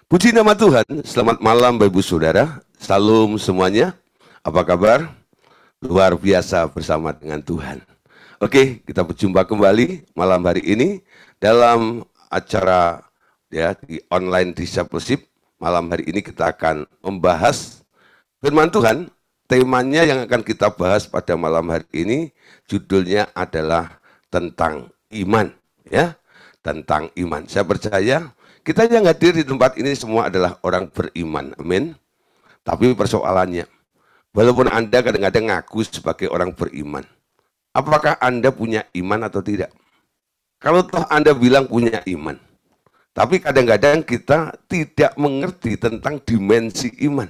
Puji nama Tuhan, selamat malam Bapak Ibu Saudara, salam semuanya, apa kabar? Luar biasa bersama dengan Tuhan. Oke, kita berjumpa kembali malam hari ini dalam acara di online discipleship. Malam hari ini kita akan membahas firman Tuhan. Temanya yang akan kita bahas pada malam hari ini judulnya adalah tentang iman, ya. Tentang iman. Saya percaya kita yang hadir di tempat ini semua adalah orang beriman, amin. Tapi persoalannya, walaupun Anda kadang-kadang ngaku sebagai orang beriman, apakah Anda punya iman atau tidak? Kalau toh Anda bilang punya iman, tapi kadang-kadang kita tidak mengerti tentang dimensi iman.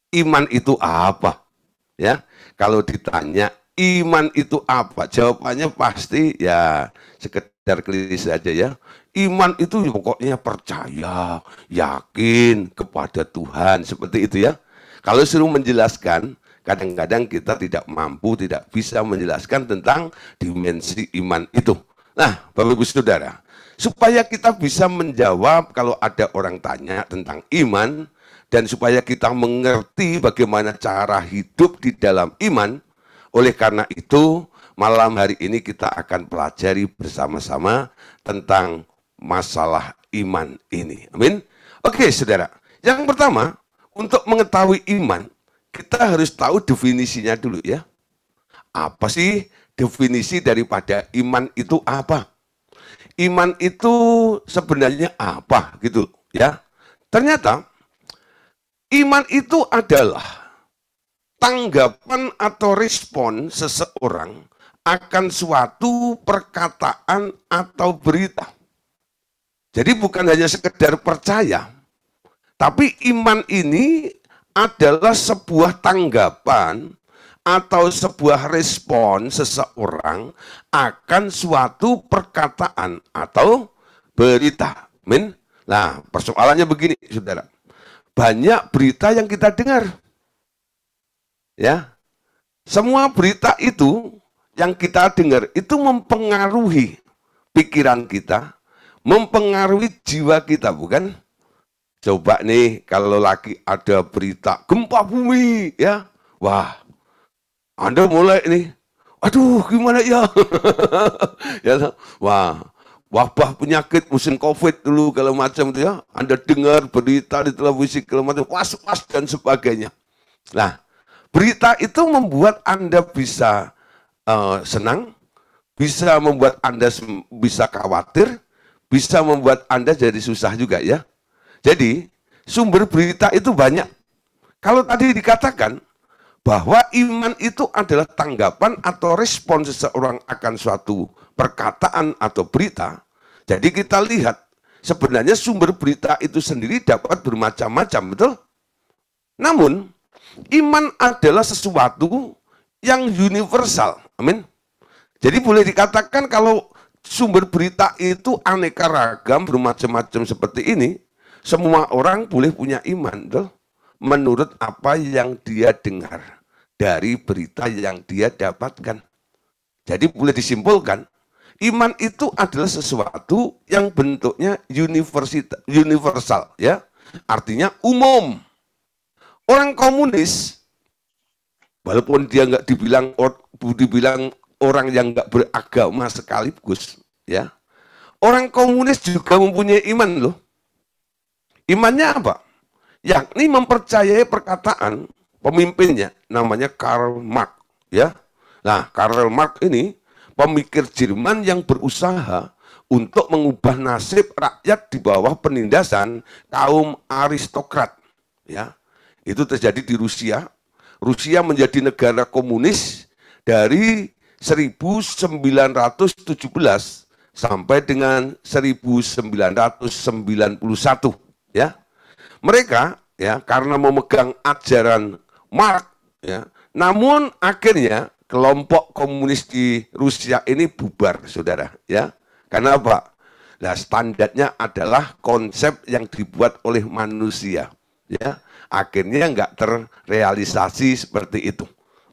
Iman itu apa? Ya, kalau ditanya iman itu apa? Jawabannya pasti ya sekedar klise saja ya. Iman itu pokoknya percaya, yakin kepada Tuhan, seperti itu ya. Kalau suruh menjelaskan, kadang-kadang kita tidak mampu, tidak bisa menjelaskan tentang dimensi iman itu. Nah, Bapak Ibu Saudara, supaya kita bisa menjawab kalau ada orang tanya tentang iman, dan supaya kita mengerti bagaimana cara hidup di dalam iman, oleh karena itu, malam hari ini kita akan pelajari bersama-sama tentang masalah iman ini. Amin. Oke, saudara. Yang pertama, untuk mengetahui iman, kita harus tahu definisinya dulu ya. Apa sih definisi daripada iman itu apa? Iman itu sebenarnya apa gitu ya. Ternyata iman itu adalah tanggapan atau respon seseorang akan suatu perkataan atau berita. Jadi bukan hanya sekedar percaya, tapi iman ini adalah sebuah tanggapan atau sebuah respon seseorang akan suatu perkataan atau berita. Amin. Nah, persoalannya begini, saudara. Banyak berita yang kita dengar. Ya. Semua berita itu yang kita dengar itu mempengaruhi pikiran kita, mempengaruhi jiwa kita, bukan? Coba nih kalau lagi ada berita gempa bumi, ya. Wah, Anda mulai nih, aduh gimana ya? Ya, wah, wabah penyakit musim COVID dulu kalau macam itu ya. Anda dengar berita di televisi kalau macam was-was dan sebagainya. Nah, berita itu membuat Anda bisa senang, bisa membuat Anda bisa khawatir, bisa membuat Anda jadi susah juga ya. Jadi, sumber berita itu banyak. Kalau tadi dikatakan bahwa iman itu adalah tanggapan atau respon seseorang akan suatu perkataan atau berita, jadi kita lihat sebenarnya sumber berita itu sendiri dapat bermacam-macam, betul? Namun, iman adalah sesuatu yang universal, amin. Jadi boleh dikatakan kalau sumber berita itu aneka ragam, bermacam-macam seperti ini, semua orang boleh punya iman, betul? Menurut apa yang dia dengar dari berita yang dia dapatkan. Jadi boleh disimpulkan, iman itu adalah sesuatu yang bentuknya universal, ya. Artinya umum. Orang komunis, walaupun dia nggak dibilang orang yang nggak beragama sekaligus, ya. Orang komunis juga mempunyai iman loh. Imannya apa? Yakni mempercayai perkataan pemimpinnya, namanya Karl Marx, ya. Nah, Karl Marx ini pemikir Jerman yang berusaha untuk mengubah nasib rakyat di bawah penindasan kaum aristokrat, ya. Itu terjadi di Rusia. Rusia menjadi negara komunis dari 1917 sampai dengan 1991, ya. Mereka ya karena memegang ajaran Marx ya, namun akhirnya kelompok komunis di Rusia ini bubar, saudara, ya. Karena apa? Nah, standarnya adalah konsep yang dibuat oleh manusia, ya. Akhirnya nggak terrealisasi seperti itu.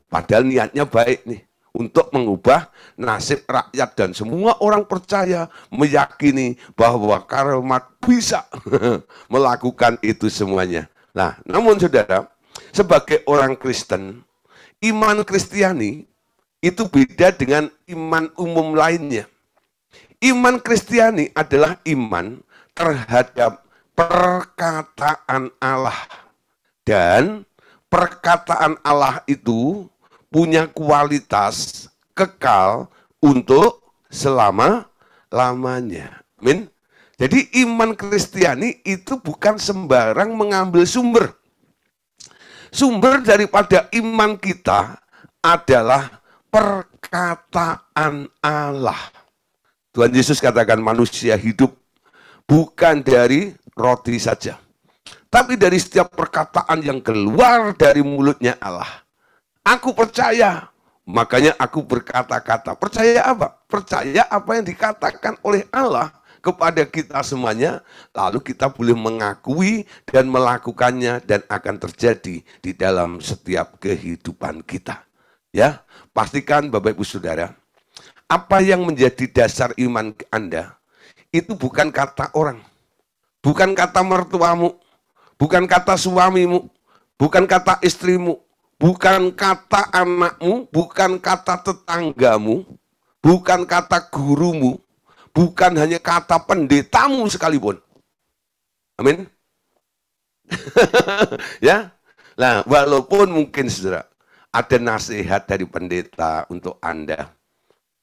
Padahal niatnya baik nih. untuk mengubah nasib rakyat, dan semua orang percaya, meyakini bahwa Karl Marx bisa melakukan itu semuanya. Nah, namun saudara, sebagai orang Kristen, iman Kristiani itu beda dengan iman umum lainnya. Iman Kristiani adalah iman terhadap perkataan Allah. Dan perkataan Allah itu punya kualitas kekal untuk selama-lamanya. Amin. Jadi iman Kristiani itu bukan sembarang mengambil sumber. Sumber daripada iman kita adalah perkataan Allah. Tuhan Yesus katakan manusia hidup bukan dari roti saja, tapi dari setiap perkataan yang keluar dari mulutnya Allah. Aku percaya, makanya aku berkata-kata. Percaya apa? Percaya apa yang dikatakan oleh Allah kepada kita semuanya, lalu kita boleh mengakui dan melakukannya, dan akan terjadi di dalam setiap kehidupan kita. Ya, pastikan Bapak Ibu Saudara, apa yang menjadi dasar iman Anda itu bukan kata orang, bukan kata mertuamu, bukan kata suamimu, bukan kata istrimu, bukan kata anakmu, bukan kata tetanggamu, bukan kata gurumu, bukan hanya kata pendetamu sekalipun. Amin. Ya. Nah, walaupun mungkin saudara ada nasihat dari pendeta untuk Anda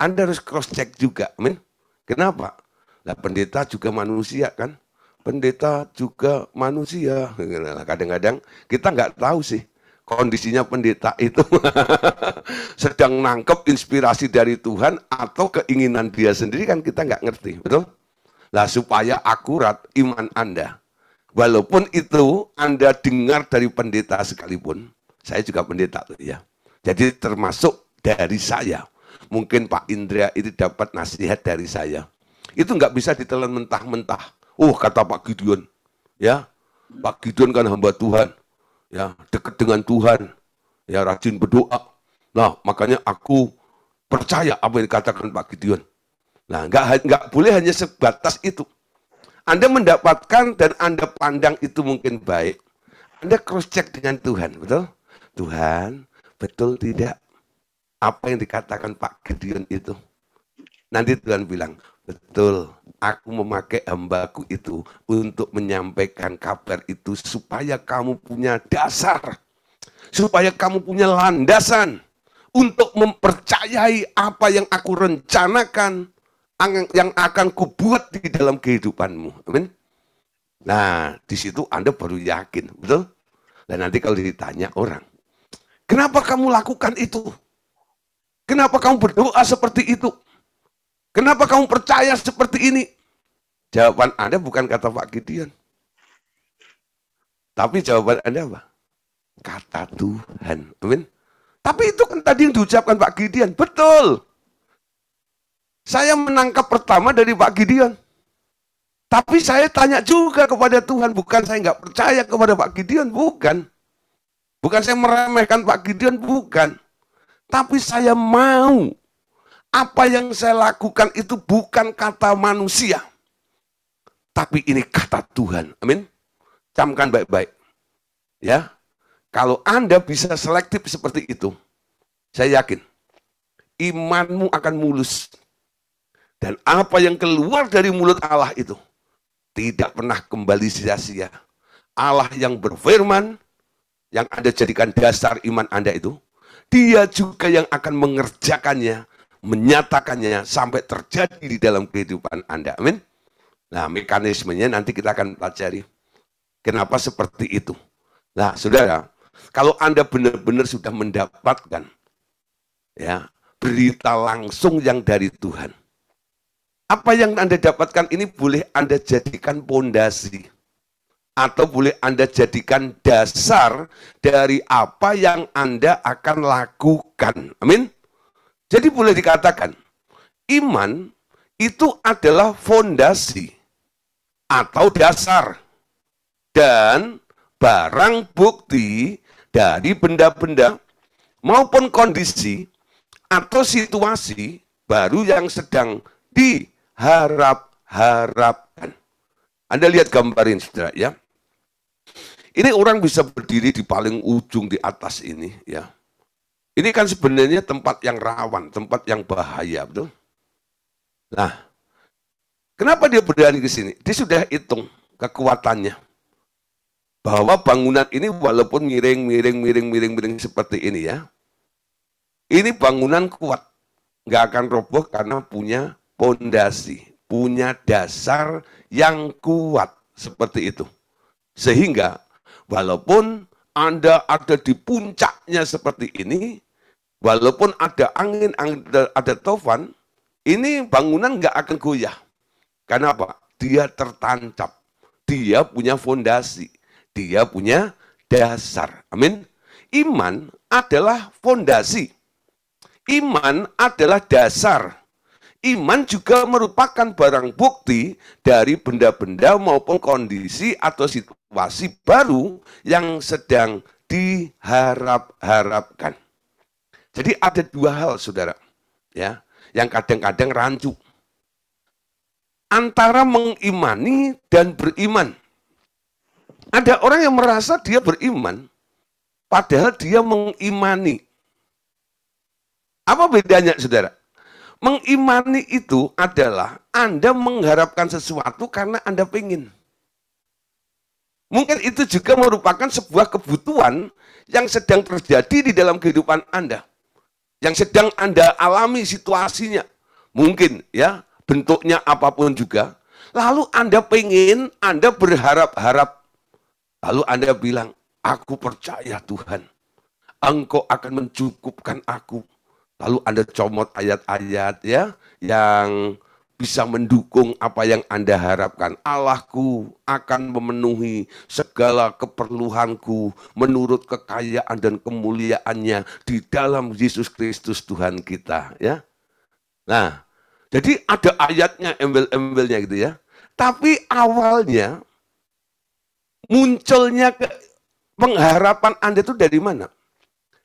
harus cross check juga. Amin. Kenapa? Nah, pendeta juga manusia kan? Pendeta juga manusia. Kadang-kadang kita nggak tahu sih kondisinya pendeta itu sedang nangkep inspirasi dari Tuhan atau keinginan dia sendiri, kan kita nggak ngerti, betul? Nah, supaya akurat iman Anda, walaupun itu Anda dengar dari pendeta sekalipun, saya juga pendeta tuh ya. Jadi termasuk dari saya. Mungkin Pak Indra itu dapat nasihat dari saya. Itu nggak bisa ditelan mentah-mentah. Oh, kata Pak Gideon, ya, Pak Gideon kan hamba Tuhan, ya, dekat dengan Tuhan, ya, rajin berdoa. Nah, makanya aku percaya apa yang dikatakan Pak Gideon. Nah, nggak boleh hanya sebatas itu. Anda mendapatkan dan Anda pandang itu mungkin baik. Anda cross check dengan Tuhan, betul? Tuhan, betul tidak apa yang dikatakan Pak Gideon itu? Nanti Tuhan bilang, betul, aku memakai hambaku itu untuk menyampaikan kabar itu supaya kamu punya dasar, supaya kamu punya landasan untuk mempercayai apa yang aku rencanakan, yang akan kubuat di dalam kehidupanmu. Amin. Nah, di situ Anda baru yakin, betul? Dan nanti kalau ditanya orang, kenapa kamu lakukan itu? Kenapa kamu berdoa seperti itu? Kenapa kamu percaya seperti ini? Jawaban Anda bukan kata Pak Gideon. Tapi jawaban Anda apa? Kata Tuhan. Amin. Tapi itu kan tadi yang diucapkan Pak Gideon. Betul. Saya menangkap pertama dari Pak Gideon. Tapi saya tanya juga kepada Tuhan. Bukan saya nggak percaya kepada Pak Gideon. Bukan. Bukan saya meremehkan Pak Gideon. Bukan. Tapi saya mau apa yang saya lakukan itu bukan kata manusia, tapi ini kata Tuhan. Amin. Camkan baik-baik. Ya. Kalau Anda bisa selektif seperti itu, saya yakin imanmu akan mulus. Dan apa yang keluar dari mulut Allah itu tidak pernah kembali sia-sia. Allah yang berfirman, yang Anda jadikan dasar iman Anda itu, Dia juga yang akan mengerjakannya, menyatakannya sampai terjadi di dalam kehidupan Anda. Amin. Nah, mekanismenya nanti kita akan pelajari. Kenapa seperti itu? Nah, saudara, kalau Anda benar-benar sudah mendapatkan ya berita langsung yang dari Tuhan, apa yang Anda dapatkan ini boleh Anda jadikan pondasi, atau boleh Anda jadikan dasar dari apa yang Anda akan lakukan. Amin. Jadi boleh dikatakan, iman itu adalah fondasi atau dasar dan barang bukti dari benda-benda maupun kondisi atau situasi baru yang sedang diharap-harapkan. Anda lihat gambar ini, saudara, ya. Ini orang bisa berdiri di paling ujung di atas ini, ya. Ini kan sebenarnya tempat yang rawan, tempat yang bahaya, betul? Nah, kenapa dia berani ke sini? Dia sudah hitung kekuatannya. Bahwa bangunan ini walaupun miring seperti ini, ya. Ini bangunan kuat. Nggak akan roboh karena punya pondasi, punya dasar yang kuat seperti itu. Sehingga walaupun Anda ada di puncaknya seperti ini, walaupun ada angin, ada tofan, ini bangunan nggak akan goyah. Karena apa? Dia tertancap, dia punya fondasi, dia punya dasar. Amin. Iman adalah fondasi. Iman adalah dasar. Iman juga merupakan barang bukti dari benda-benda maupun kondisi atau situasi baru yang sedang diharap-harapkan. Jadi ada dua hal, saudara, ya, yang kadang-kadang rancu antara mengimani dan beriman. Ada orang yang merasa dia beriman, padahal dia mengimani. Apa bedanya, saudara? Mengimani itu adalah Anda mengharapkan sesuatu karena Anda pengen. Mungkin itu juga merupakan sebuah kebutuhan yang sedang terjadi di dalam kehidupan Anda. Yang sedang Anda alami situasinya. Mungkin ya, bentuknya apapun juga. Lalu Anda pengen, Anda berharap-harap. Lalu Anda bilang, aku percaya Tuhan. Engkau akan mencukupkan aku. Lalu Anda comot ayat-ayat ya yang bisa mendukung apa yang Anda harapkan. Allahku akan memenuhi segala keperluanku menurut kekayaan dan kemuliaannya di dalam Yesus Kristus Tuhan kita. Ya. Nah, jadi ada ayatnya, embel-embelnya gitu ya. Tapi awalnya munculnya pengharapan Anda itu dari mana?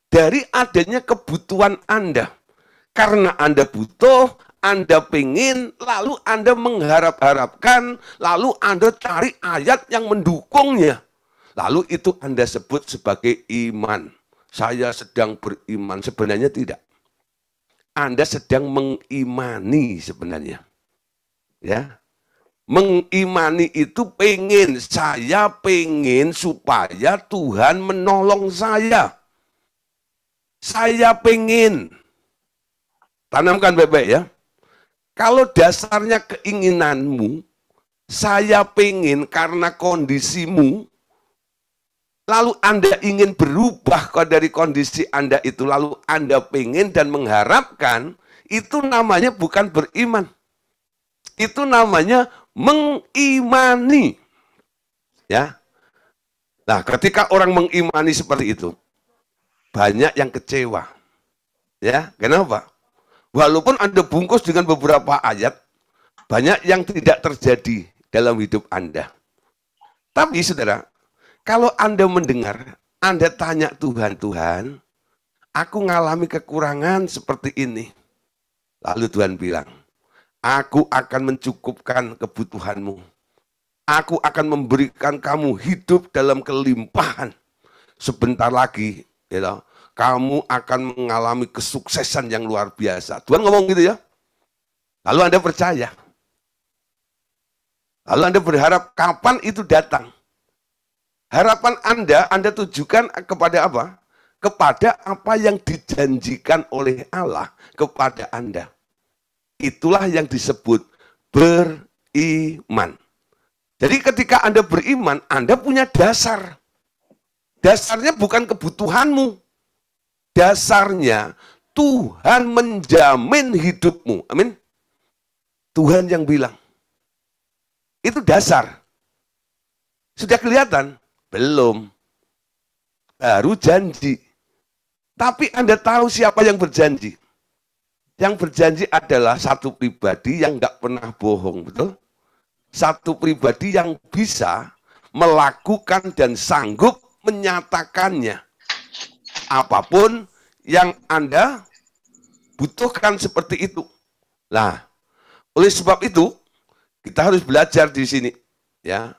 Dari adanya kebutuhan Anda. Karena Anda butuh, Anda pengen, lalu Anda mengharap-harapkan, lalu Anda cari ayat yang mendukungnya. Lalu itu Anda sebut sebagai iman. Saya sedang beriman. Sebenarnya tidak. Anda sedang mengimani sebenarnya. Ya. Mengimani itu pengen. Saya pengen supaya Tuhan menolong saya. Saya pengen. Tanamkan baik-baik ya. Kalau dasarnya keinginanmu, saya pengen karena kondisimu, lalu Anda ingin berubah dari kondisi Anda itu, lalu Anda pengen dan mengharapkan, itu namanya bukan beriman. Itu namanya mengimani. Ya. Nah, ketika orang mengimani seperti itu, banyak yang kecewa. Ya, kenapa? Walaupun Anda bungkus dengan beberapa ayat, banyak yang tidak terjadi dalam hidup Anda. Tapi saudara, kalau Anda mendengar, Anda tanya Tuhan, Tuhan, aku ngalami kekurangan seperti ini. Lalu Tuhan bilang, aku akan mencukupkan kebutuhanmu. Aku akan memberikan kamu hidup dalam kelimpahan. Sebentar lagi, ya, kamu akan mengalami kesuksesan yang luar biasa. Tuhan ngomong gitu ya. Lalu Anda percaya. Lalu Anda berharap kapan itu datang. Harapan Anda tujukan kepada apa? Kepada apa yang dijanjikan oleh Allah kepada Anda. Itulah yang disebut beriman. Jadi ketika Anda beriman, Anda punya dasar. Dasarnya bukan kebutuhanmu. Dasarnya Tuhan menjamin hidupmu. Amin. Tuhan yang bilang. Itu dasar. Sudah kelihatan? Belum. Baru janji. Tapi Anda tahu siapa yang berjanji? Yang berjanji adalah satu pribadi yang nggak pernah bohong, betul? Satu pribadi yang bisa melakukan dan sanggup menyatakannya. Apapun yang Anda butuhkan seperti itu. Nah, oleh sebab itu kita harus belajar di sini, ya.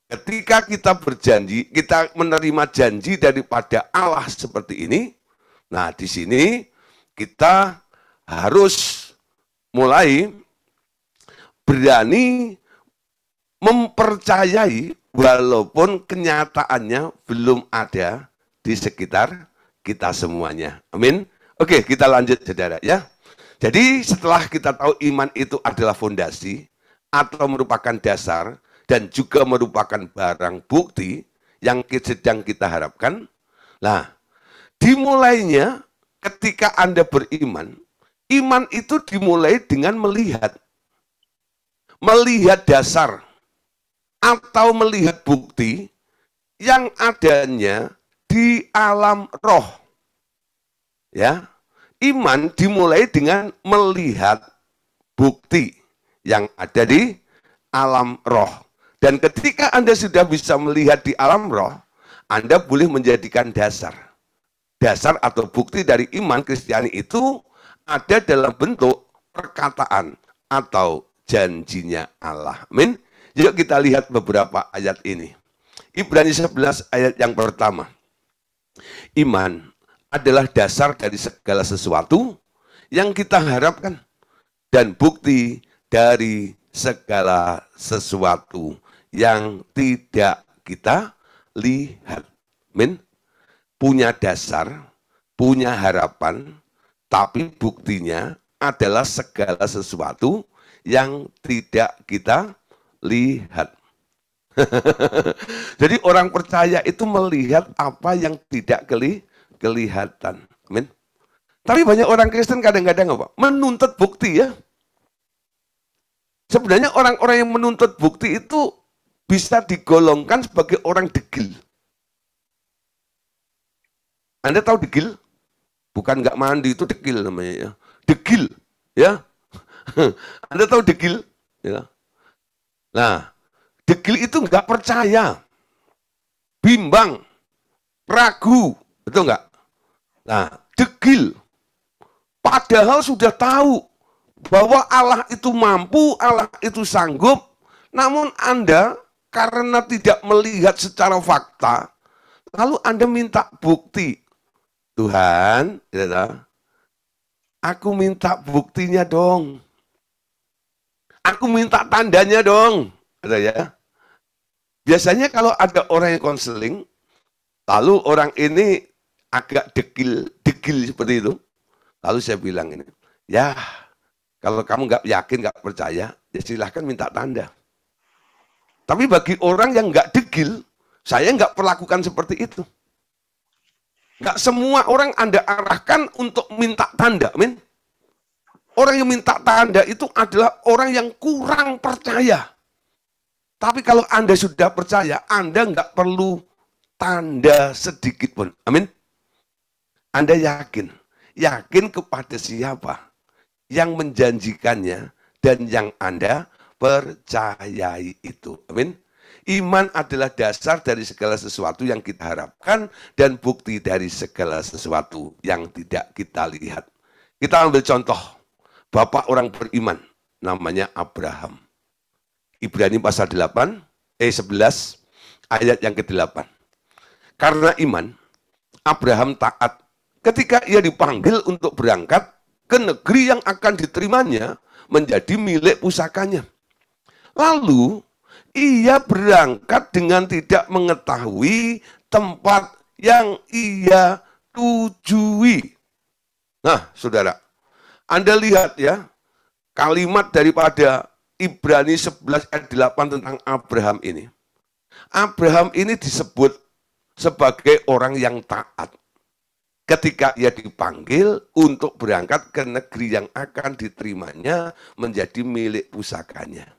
Ketika kita berjanji, kita menerima janji daripada Allah seperti ini. Nah, di sini kita harus mulai berani mempercayai walaupun kenyataannya belum ada di sekitar kita semuanya. Amin. Oke, kita lanjut saudara ya. Jadi setelah kita tahu iman itu adalah fondasi atau merupakan dasar dan juga merupakan barang bukti yang sedang kita harapkan. Nah, dimulainya ketika Anda beriman, iman itu dimulai dengan melihat. Melihat dasar atau melihat bukti yang adanya di alam roh. Ya, iman dimulai dengan melihat bukti yang ada di alam roh. Dan ketika Anda sudah bisa melihat di alam roh, Anda boleh menjadikan dasar. Dasar atau bukti dari iman Kristiani itu ada dalam bentuk perkataan atau janjinya Allah. Amin. Yuk kita lihat beberapa ayat ini. Ibrani 11 ayat yang pertama. Iman adalah dasar dari segala sesuatu yang kita harapkan dan bukti dari segala sesuatu yang tidak kita lihat. Amin. Punya dasar, punya harapan, tapi buktinya adalah segala sesuatu yang tidak kita lihat. Jadi orang percaya itu melihat apa yang tidak kelihatan. Amin. Tapi banyak orang Kristen kadang-kadang apa? Menuntut bukti ya. Sebenarnya orang-orang yang menuntut bukti itu bisa digolongkan sebagai orang degil. Anda tahu degil? Bukan nggak mandi, itu degil namanya ya. Degil, ya. Anda tahu degil? Ya. Nah, degil itu nggak percaya, bimbang, ragu, betul nggak? Nah, degil, padahal sudah tahu bahwa Allah itu mampu, Allah itu sanggup, namun Anda karena tidak melihat secara fakta, lalu Anda minta bukti. Tuhan, aku minta buktinya dong. Aku minta tandanya dong. Ya. Biasanya kalau ada orang yang konseling, lalu orang ini agak degil seperti itu. Lalu saya bilang ini, ya kalau kamu nggak yakin, nggak percaya, ya silahkan minta tanda. Tapi bagi orang yang nggak degil, saya nggak perlakukan seperti itu. Nggak semua orang Anda arahkan untuk minta tanda, amin. Orang yang minta tanda itu adalah orang yang kurang percaya. Tapi kalau Anda sudah percaya, Anda nggak perlu tanda sedikit pun, amin. Anda yakin kepada siapa yang menjanjikannya dan yang Anda percayai itu, amin. Iman adalah dasar dari segala sesuatu yang kita harapkan dan bukti dari segala sesuatu yang tidak kita lihat. Kita ambil contoh, bapak orang beriman, namanya Abraham. Ibrani pasal 11 ayat yang ke-8. Karena iman, Abraham taat ketika ia dipanggil untuk berangkat ke negeri yang akan diterimanya menjadi milik pusakanya. Lalu, ia berangkat dengan tidak mengetahui tempat yang ia tujui. Nah, saudara, Anda lihat ya, kalimat daripada Ibrani 11 ayat 8 tentang Abraham ini. Abraham ini disebut sebagai orang yang taat. Ketika ia dipanggil untuk berangkat ke negeri yang akan diterimanya menjadi milik pusakanya.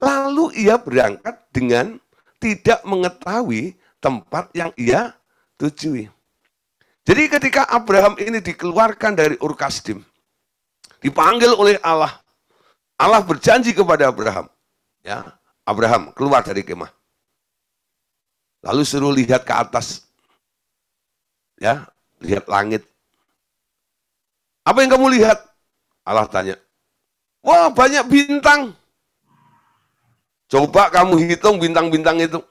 Lalu ia berangkat dengan tidak mengetahui tempat yang ia tujui. Jadi ketika Abraham ini dikeluarkan dari Ur Kasdim, dipanggil oleh Allah, Allah berjanji kepada Abraham, ya, Abraham keluar dari kemah. Lalu suruh lihat ke atas, ya, lihat langit. Apa yang kamu lihat? Allah tanya. Wah, banyak bintang. Coba kamu hitung bintang-bintang itu.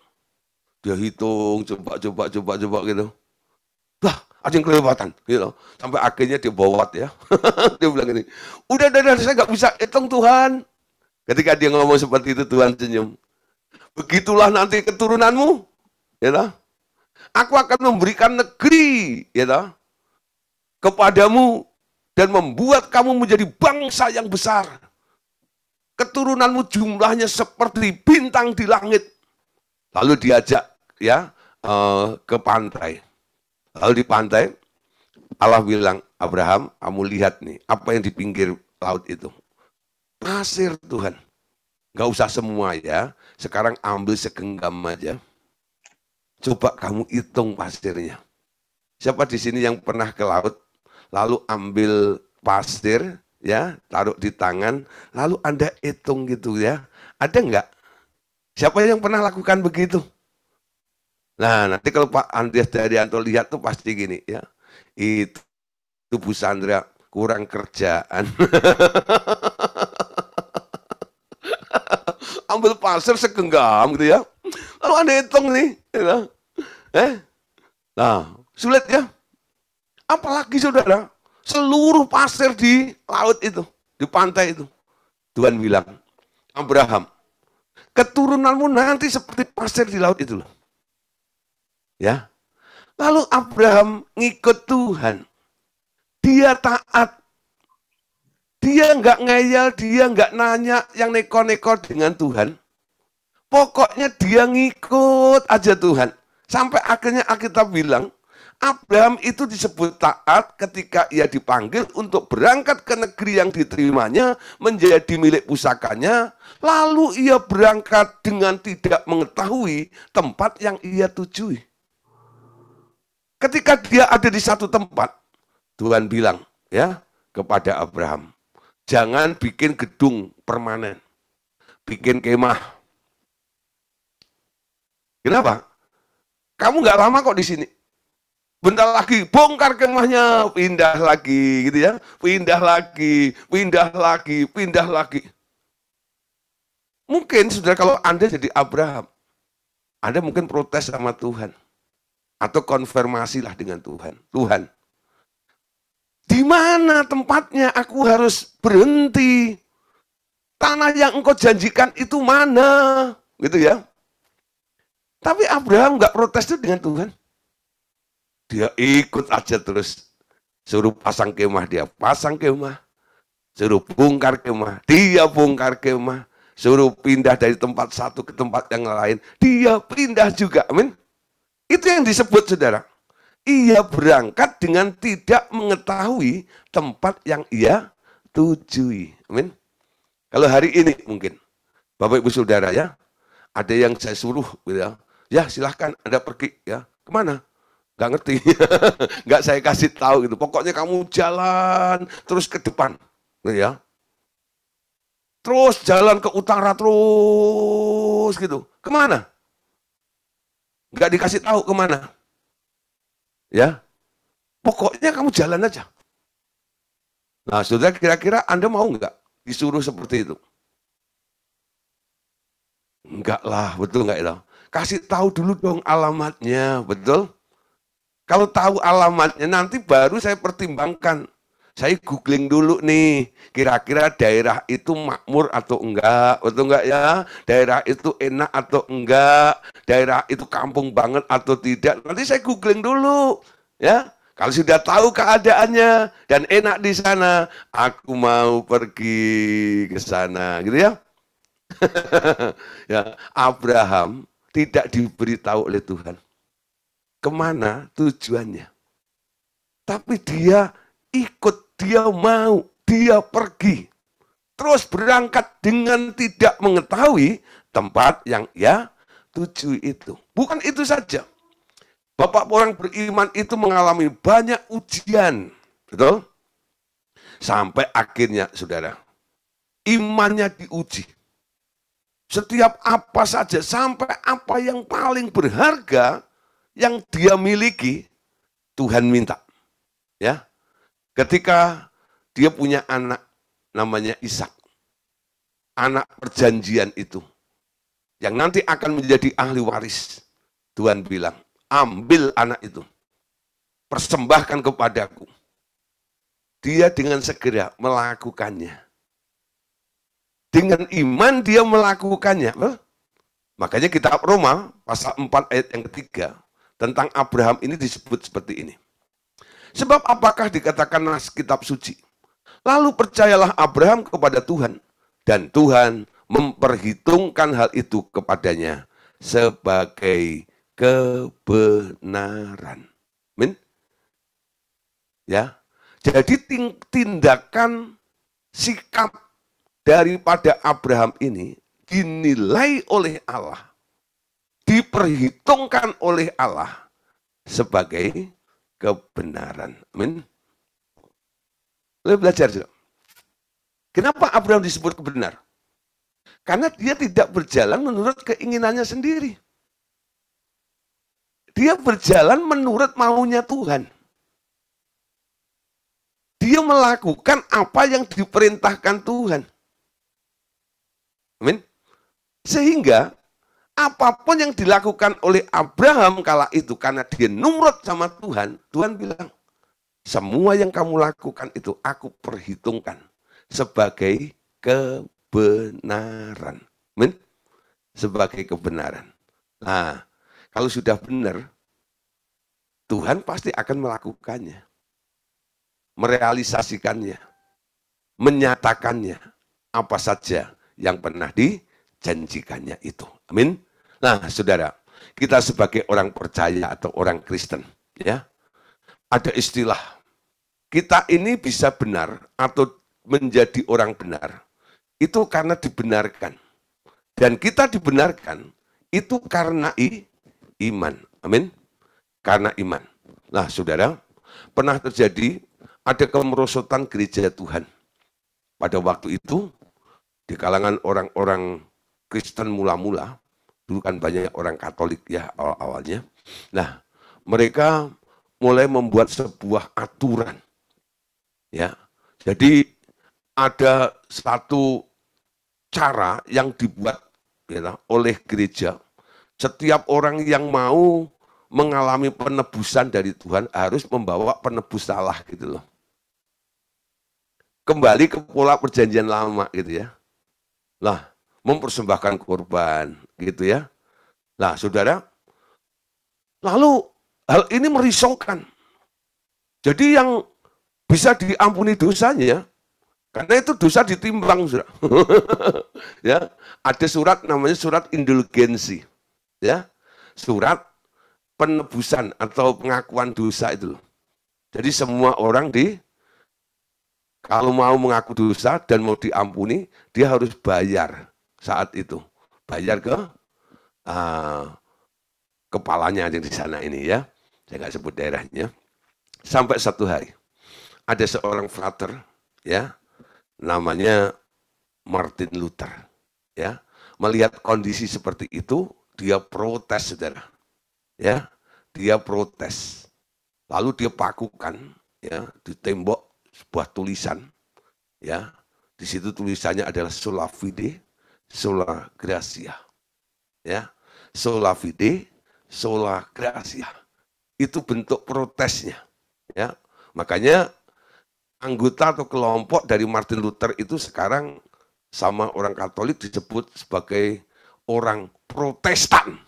Dia hitung, coba gitu. Wah, ada yang kelewatan, gitu. Sampai akhirnya dia bawat ya. Dia bilang gini, udah, saya nggak bisa hitung Tuhan. Ketika dia ngomong seperti itu, Tuhan senyum. Begitulah nanti keturunanmu, ya. Aku akan memberikan negeri, ya, kepadamu dan membuat kamu menjadi bangsa yang besar. Keturunanmu jumlahnya seperti bintang di langit. Lalu diajak ya ke pantai. Lalu di pantai Allah bilang, Abraham, kamu lihat nih apa yang di pinggir laut itu. Pasir Tuhan. Gak usah semua ya. Sekarang ambil segenggam aja. Coba kamu hitung pasirnya. Siapa di sini yang pernah ke laut, lalu ambil pasir, ya, taruh di tangan, lalu Anda hitung gitu ya. Ada enggak? Siapa yang pernah lakukan begitu? Nah, nanti kalau Pak Andreas Daryanto lihat tuh pasti gini ya. Itu Bu Sandra kurang kerjaan. Ambil pasir segenggam gitu ya. Lalu Anda hitung nih. Ya. Nah, sulit ya. Apalagi saudara, seluruh pasir di laut itu, di pantai itu. Tuhan bilang, Abraham, keturunanmu nanti seperti pasir di laut itu loh. Ya. Lalu Abraham ngikut Tuhan. Dia taat. Dia nggak ngeyel, dia nggak nanya yang neko-neko dengan Tuhan. Pokoknya dia ngikut aja Tuhan. Sampai akhirnya Alkitab bilang, Abraham itu disebut taat ketika ia dipanggil untuk berangkat ke negeri yang diterimanya, menjadi milik pusakanya, lalu ia berangkat dengan tidak mengetahui tempat yang ia tujui. Ketika dia ada di satu tempat, Tuhan bilang ya kepada Abraham, jangan bikin gedung permanen, bikin kemah. Kenapa? Kamu nggak lama kok di sini. Bentar lagi, bongkar kemahnya, pindah lagi, gitu ya. Pindah lagi. Mungkin, saudara, kalau Anda jadi Abraham, Anda mungkin protes sama Tuhan. Atau konfirmasilah dengan Tuhan. Tuhan, di mana tempatnya aku harus berhenti? Tanah yang engkau janjikan itu mana? Gitu ya. Tapi Abraham nggak protes itu dengan Tuhan. Dia ikut aja terus. Suruh pasang kemah, dia pasang kemah. Suruh bongkar kemah, dia bongkar kemah. Suruh pindah dari tempat satu ke tempat yang lain, dia pindah juga. Amin. Itu yang disebut, saudara. Ia berangkat dengan tidak mengetahui tempat yang ia tujui. Amin. Kalau hari ini mungkin, Bapak Ibu Saudara ya, ada yang saya suruh gitu ya. Ya silahkan Anda pergi ya. Kemana? Gak ngerti, nggak saya kasih tahu gitu. Pokoknya kamu jalan terus ke depan, gitu ya. Terus jalan ke utara terus gitu. Kemana? Nggak dikasih tahu kemana. Ya, pokoknya kamu jalan aja. Nah, saudara kira-kira Anda mau nggak disuruh seperti itu? Enggak lah, betul nggak itu? Kasih tahu dulu dong alamatnya, betul? Kalau tahu alamatnya, nanti baru saya pertimbangkan. Saya googling dulu nih, kira-kira daerah itu makmur atau enggak, betul enggak ya? Daerah itu enak atau enggak? Daerah itu kampung banget atau tidak? Nanti saya googling dulu, ya. Kalau sudah tahu keadaannya dan enak di sana, aku mau pergi ke sana, gitu ya. Ya, Abraham tidak diberitahu oleh Tuhan kemana tujuannya. Tapi dia ikut, dia mau, dia pergi. Terus berangkat dengan tidak mengetahui tempat yang ia tuju itu. Bukan itu saja. Bapak orang beriman itu mengalami banyak ujian. Betul? Sampai akhirnya, saudara, imannya diuji. Setiap apa saja, sampai apa yang paling berharga yang dia miliki, Tuhan minta. Ya, ketika dia punya anak namanya Ishak. Anak perjanjian itu. Yang nanti akan menjadi ahli waris. Tuhan bilang, ambil anak itu. Persembahkan kepadaku. Dia dengan segera melakukannya. Dengan iman dia melakukannya. Makanya kitab Roma pasal 4 ayat yang ketiga tentang Abraham ini disebut seperti ini. Sebab apakah dikatakan nas kitab suci? Lalu percayalah Abraham kepada Tuhan. Dan Tuhan memperhitungkan hal itu kepadanya sebagai kebenaran. Amin. Ya. Jadi tindakan sikap daripada Abraham ini dinilai oleh Allah, diperhitungkan oleh Allah sebagai kebenaran. Amin. Boleh belajar juga. Kenapa Abraham disebut kebenar? Karena dia tidak berjalan menurut keinginannya sendiri. Dia berjalan menurut maunya Tuhan. Dia melakukan apa yang diperintahkan Tuhan. Amin. Sehingga apapun yang dilakukan oleh Abraham kala itu karena dia nurut sama Tuhan, Tuhan bilang, semua yang kamu lakukan itu aku perhitungkan sebagai kebenaran. Amin. Sebagai kebenaran. Nah, kalau sudah benar, Tuhan pasti akan melakukannya. Merealisasikannya. Menyatakannya. Apa saja yang pernah dijanjikannya itu. Amin. Nah, saudara, kita sebagai orang percaya atau orang Kristen, ya, ada istilah, kita ini bisa benar atau menjadi orang benar, itu karena dibenarkan. Dan kita dibenarkan, itu karena iman. Amin. Karena iman. Nah, saudara, pernah terjadi ada kemerosotan gereja Tuhan. Pada waktu itu, di kalangan orang-orang Kristen mula-mula, dulu kan banyak orang Katolik ya awal-awalnya. Nah, mereka mulai membuat sebuah aturan. Ya. Jadi ada satu cara yang dibuat ya, oleh gereja. Setiap orang yang mau mengalami penebusan dari Tuhan harus membawa penebus salah gitu loh. Kembali ke pola perjanjian lama gitu ya. Lah, mempersembahkan korban gitu ya. Nah, saudara, lalu hal ini merisaukan. Jadi yang bisa diampuni dosanya, karena itu dosa ditimbang, saudara. Ya, ada surat namanya surat indulgensi. Ya, surat penebusan atau pengakuan dosa itu. Jadi semua orang kalau mau mengaku dosa dan mau diampuni, dia harus bayar saat itu. Bayar ke kepalanya yang di sana ini ya. Saya nggak sebut daerahnya. Sampai satu hari, ada seorang frater, ya, namanya Martin Luther. Ya, melihat kondisi seperti itu, dia protes, saudara. Ya, dia protes. Lalu dia pakukan, ya, di tembok sebuah tulisan, ya, di situ tulisannya adalah sola fide, sola gratia, ya, sola fide, sola gratia, itu bentuk protesnya, ya, makanya anggota atau kelompok dari Martin Luther itu sekarang sama orang Katolik disebut sebagai orang Protestan.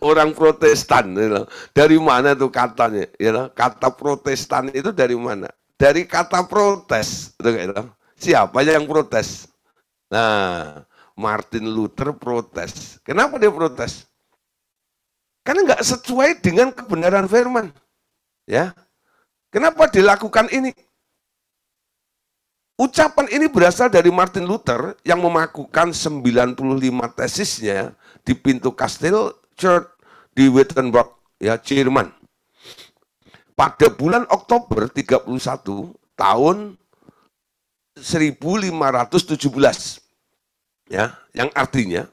Orang Protestan, dari mana tuh katanya? Kata Protestan itu dari mana? Dari kata protes. Siapa yang protes? Nah, Martin Luther protes. Kenapa dia protes? Karena nggak sesuai dengan kebenaran firman. Ya, kenapa dilakukan ini? Ucapan ini berasal dari Martin Luther yang memakukan 95 tesisnya di pintu kastil Church di Wittenberg, ya, Jerman. Pada bulan Oktober 31 tahun 1517. Ya, yang artinya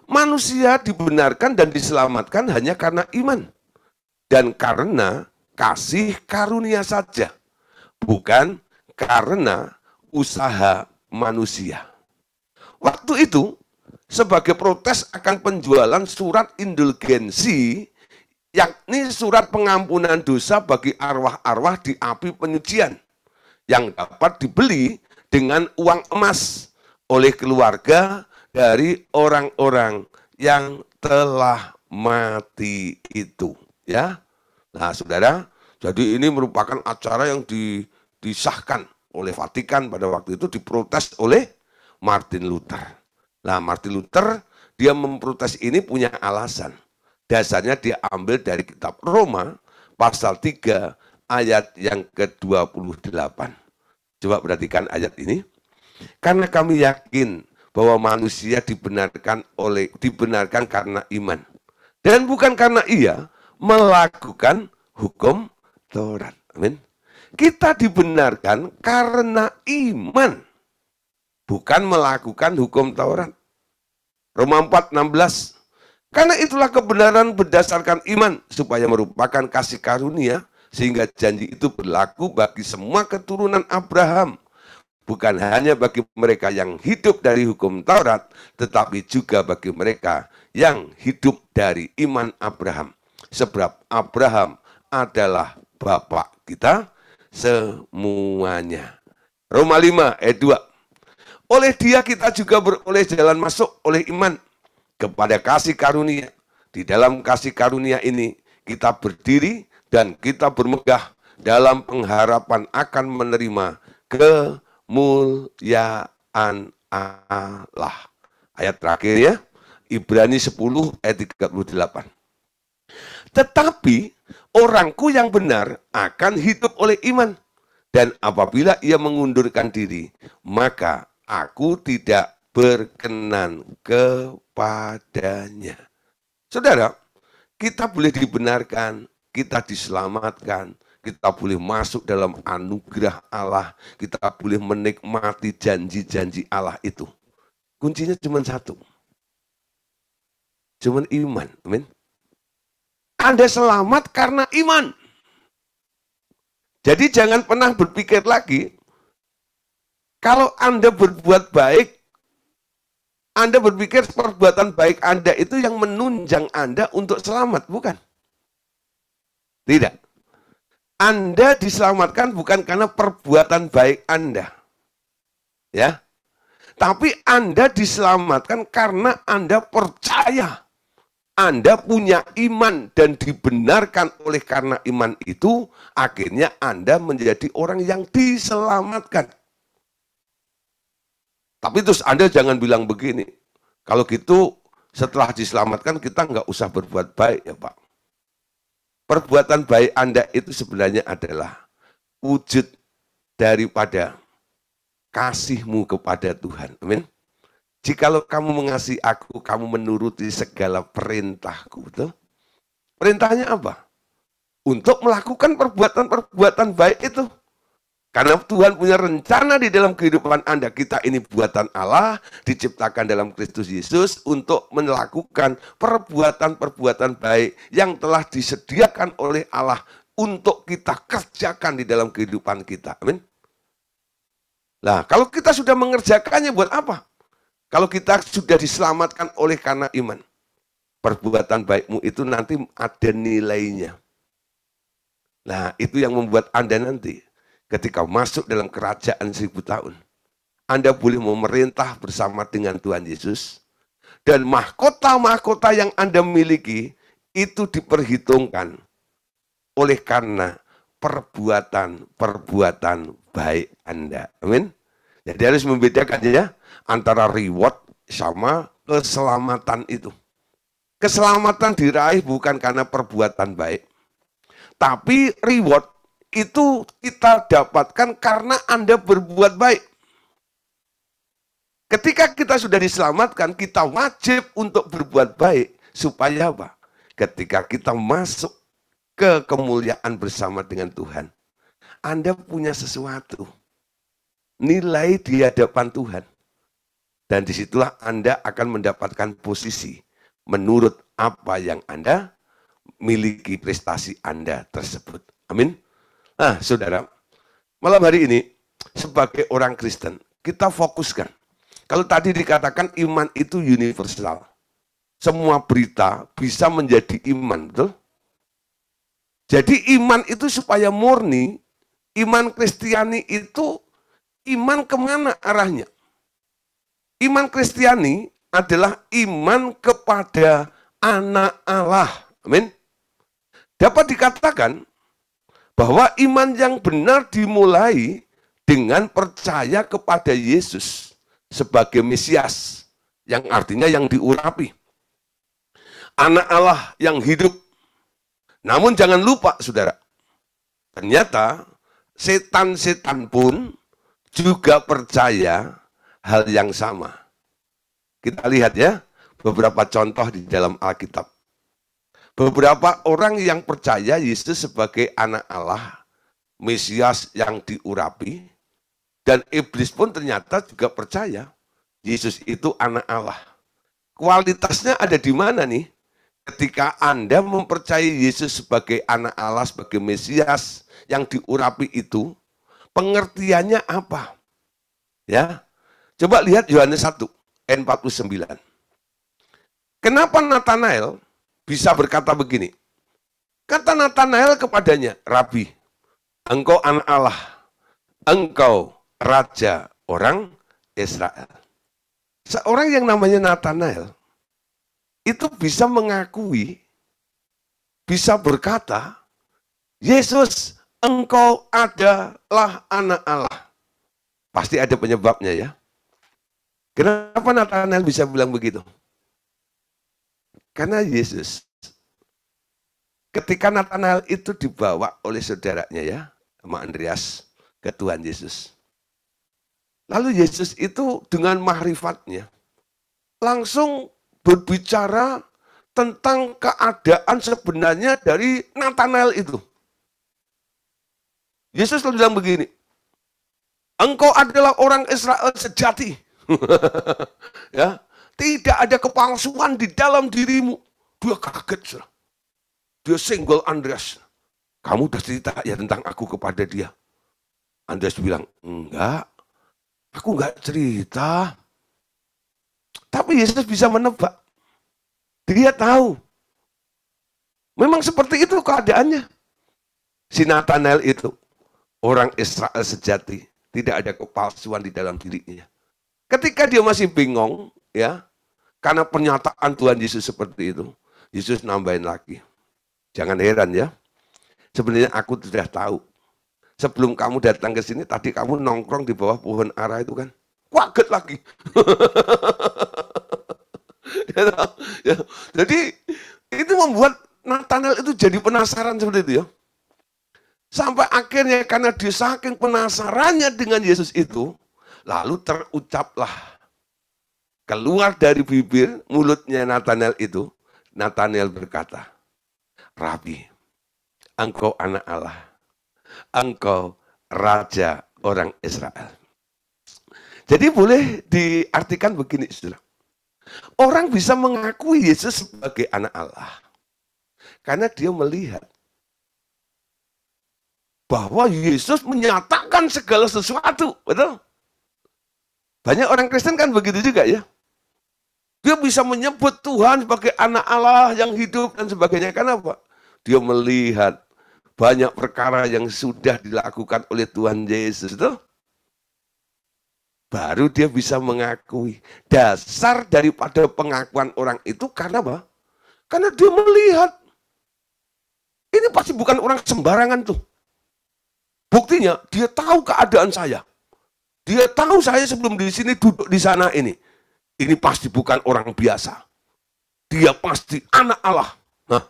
manusia dibenarkan dan diselamatkan hanya karena iman dan karena kasih karunia saja. bukan karena usaha manusia. Waktu itu, sebagai protes akan penjualan surat indulgensi, yakni surat pengampunan dosa bagi arwah-arwah di api penyucian, yang dapat dibeli dengan uang emas oleh keluarga dari orang-orang yang telah mati itu. Ya, nah saudara, jadi ini merupakan acara yang disahkan oleh Vatikan pada waktu itu, diprotes oleh Martin Luther. Nah, Martin Luther, dia memprotes ini punya alasan. Dasarnya dia ambil dari kitab Roma, pasal 3, ayat yang ke-28. Coba perhatikan ayat ini. Karena kami yakin bahwa manusia dibenarkan karena iman. Dan bukan karena ia melakukan hukum Taurat. Amin. Kita dibenarkan karena iman, bukan melakukan hukum Taurat. Roma 4:16. Karena itulah kebenaran berdasarkan iman, supaya merupakan kasih karunia, sehingga janji itu berlaku bagi semua keturunan Abraham. Bukan hanya bagi mereka yang hidup dari hukum Taurat, tetapi juga bagi mereka yang hidup dari iman Abraham. Sebab Abraham adalah Bapak kita semuanya. Roma 5 ayat 2. Oleh dia kita juga beroleh jalan masuk oleh iman kepada kasih karunia. Di dalam kasih karunia ini kita berdiri dan kita bermegah dalam pengharapan akan menerima kemuliaan Allah. Ayat terakhir ya, Ibrani 10 ayat 38. Tetapi orangku yang benar akan hidup oleh iman. Dan apabila ia mengundurkan diri, maka aku tidak berkenan kepadanya. Saudara, kita boleh dibenarkan, kita diselamatkan, kita boleh masuk dalam anugerah Allah, kita boleh menikmati janji-janji Allah itu. Kuncinya cuma satu. Cuma iman. Amin. Anda selamat karena iman. Jadi jangan pernah berpikir lagi, kalau Anda berbuat baik, Anda berpikir perbuatan baik Anda itu yang menunjang Anda untuk selamat, bukan? Tidak. Anda diselamatkan bukan karena perbuatan baik Anda. Ya. Tapi Anda diselamatkan karena Anda percaya. Anda punya iman dan dibenarkan oleh karena iman itu, akhirnya Anda menjadi orang yang diselamatkan. Tapi terus Anda jangan bilang begini, kalau gitu setelah diselamatkan kita nggak usah berbuat baik ya Pak. Perbuatan baik Anda itu sebenarnya adalah wujud daripada kasihmu kepada Tuhan. Amin. Jikalau kamu mengasihi aku, kamu menuruti segala perintahku. Betul? Perintahnya apa? Untuk melakukan perbuatan-perbuatan baik itu. Karena Tuhan punya rencana di dalam kehidupan Anda. Kita ini buatan Allah, diciptakan dalam Kristus Yesus untuk melakukan perbuatan-perbuatan baik yang telah disediakan oleh Allah untuk kita kerjakan di dalam kehidupan kita. Amin. Nah, kalau kita sudah mengerjakannya buat apa? Kalau kita sudah diselamatkan oleh karena iman, perbuatan baikmu itu nanti ada nilainya. Nah, itu yang membuat Anda nanti ketika masuk dalam kerajaan 1000 tahun, Anda boleh memerintah bersama dengan Tuhan Yesus, dan mahkota-mahkota yang Anda miliki itu diperhitungkan oleh karena perbuatan-perbuatan baik Anda. Amin. Jadi harus membedakan ya antara reward sama keselamatan itu. Keselamatan diraih bukan karena perbuatan baik. Tapi reward itu kita dapatkan karena Anda berbuat baik. Ketika kita sudah diselamatkan, kita wajib untuk berbuat baik. Supaya apa? Ketika kita masuk ke kemuliaan bersama dengan Tuhan, Anda punya sesuatu. Nilai di hadapan Tuhan. Dan disitulah Anda akan mendapatkan posisi menurut apa yang Anda miliki, prestasi Anda tersebut. Amin. Nah, saudara, malam hari ini, sebagai orang Kristen, kita fokuskan. Kalau tadi dikatakan iman itu universal. Semua berita bisa menjadi iman, betul? Jadi iman itu supaya murni, iman Kristiani itu iman kemana arahnya? Iman Kristiani adalah iman kepada anak Allah. Amin. Dapat dikatakan bahwa iman yang benar dimulai dengan percaya kepada Yesus sebagai Mesias, yang artinya yang diurapi. Anak Allah yang hidup. Namun jangan lupa, saudara, ternyata setan-setan pun juga percaya hal yang sama. Kita lihat ya, beberapa contoh di dalam Alkitab. Beberapa orang yang percaya Yesus sebagai anak Allah, Mesias yang diurapi, dan iblis pun ternyata juga percaya Yesus itu anak Allah. Kualitasnya ada di mana nih? Ketika Anda mempercayai Yesus sebagai anak Allah, sebagai Mesias yang diurapi itu, pengertiannya apa? Ya, coba lihat Yohanes 1, ayat 49. Kenapa Natanael bisa berkata begini? Kata Natanael kepadanya, Rabi, engkau anak Allah, engkau raja orang Israel. Seorang yang namanya Natanael itu bisa mengakui, bisa berkata, Yesus, engkau adalah anak Allah. Pasti ada penyebabnya ya. Kenapa Natanael bisa bilang begitu? Karena Yesus, ketika Natanael itu dibawa oleh saudaranya ya, sama Andreas, ke Tuhan Yesus. Lalu Yesus itu dengan mahrifatnya, langsung berbicara tentang keadaan sebenarnya dari Natanael itu. Yesus lalu bilang begini, engkau adalah orang Israel sejati. Ya, tidak ada kepalsuan di dalam dirimu. Dia kaget. Dia single Andreas. Kamu udah cerita ya tentang aku kepada dia. Andreas bilang, enggak. Aku enggak cerita. Tapi Yesus bisa menebak. Dia tahu. Memang seperti itu keadaannya. Si Natanael itu, orang Israel sejati. Tidak ada kepalsuan di dalam dirinya. Ketika dia masih bingung, ya, karena pernyataan Tuhan Yesus seperti itu, Yesus nambahin lagi. Jangan heran ya. Sebenarnya aku sudah tahu. Sebelum kamu datang ke sini, tadi kamu nongkrong di bawah pohon ara itu kan. Kaget lagi. Ya, jadi itu membuat Natanael itu jadi penasaran seperti itu ya. Sampai akhirnya karena dia saking penasarannya dengan Yesus itu, lalu terucaplah, keluar dari bibir mulutnya Natanael itu, Natanael berkata, Rabi, engkau anak Allah, engkau raja orang Israel. Jadi boleh diartikan begini, saudara. Orang bisa mengakui Yesus sebagai anak Allah karena dia melihat bahwa Yesus menyatakan segala sesuatu, betul? Banyak orang Kristen kan begitu juga ya. Dia bisa menyebut Tuhan sebagai anak Allah yang hidup dan sebagainya. Kenapa? Dia melihat banyak perkara yang sudah dilakukan oleh Tuhan Yesus, betul? Baru dia bisa mengakui. Dasar daripada pengakuan orang itu karena apa? Karena dia melihat. Ini pasti bukan orang sembarangan tuh. Buktinya, dia tahu keadaan saya. Dia tahu saya sebelum di sini duduk di sana ini. Ini pasti bukan orang biasa. Dia pasti anak Allah. Nah,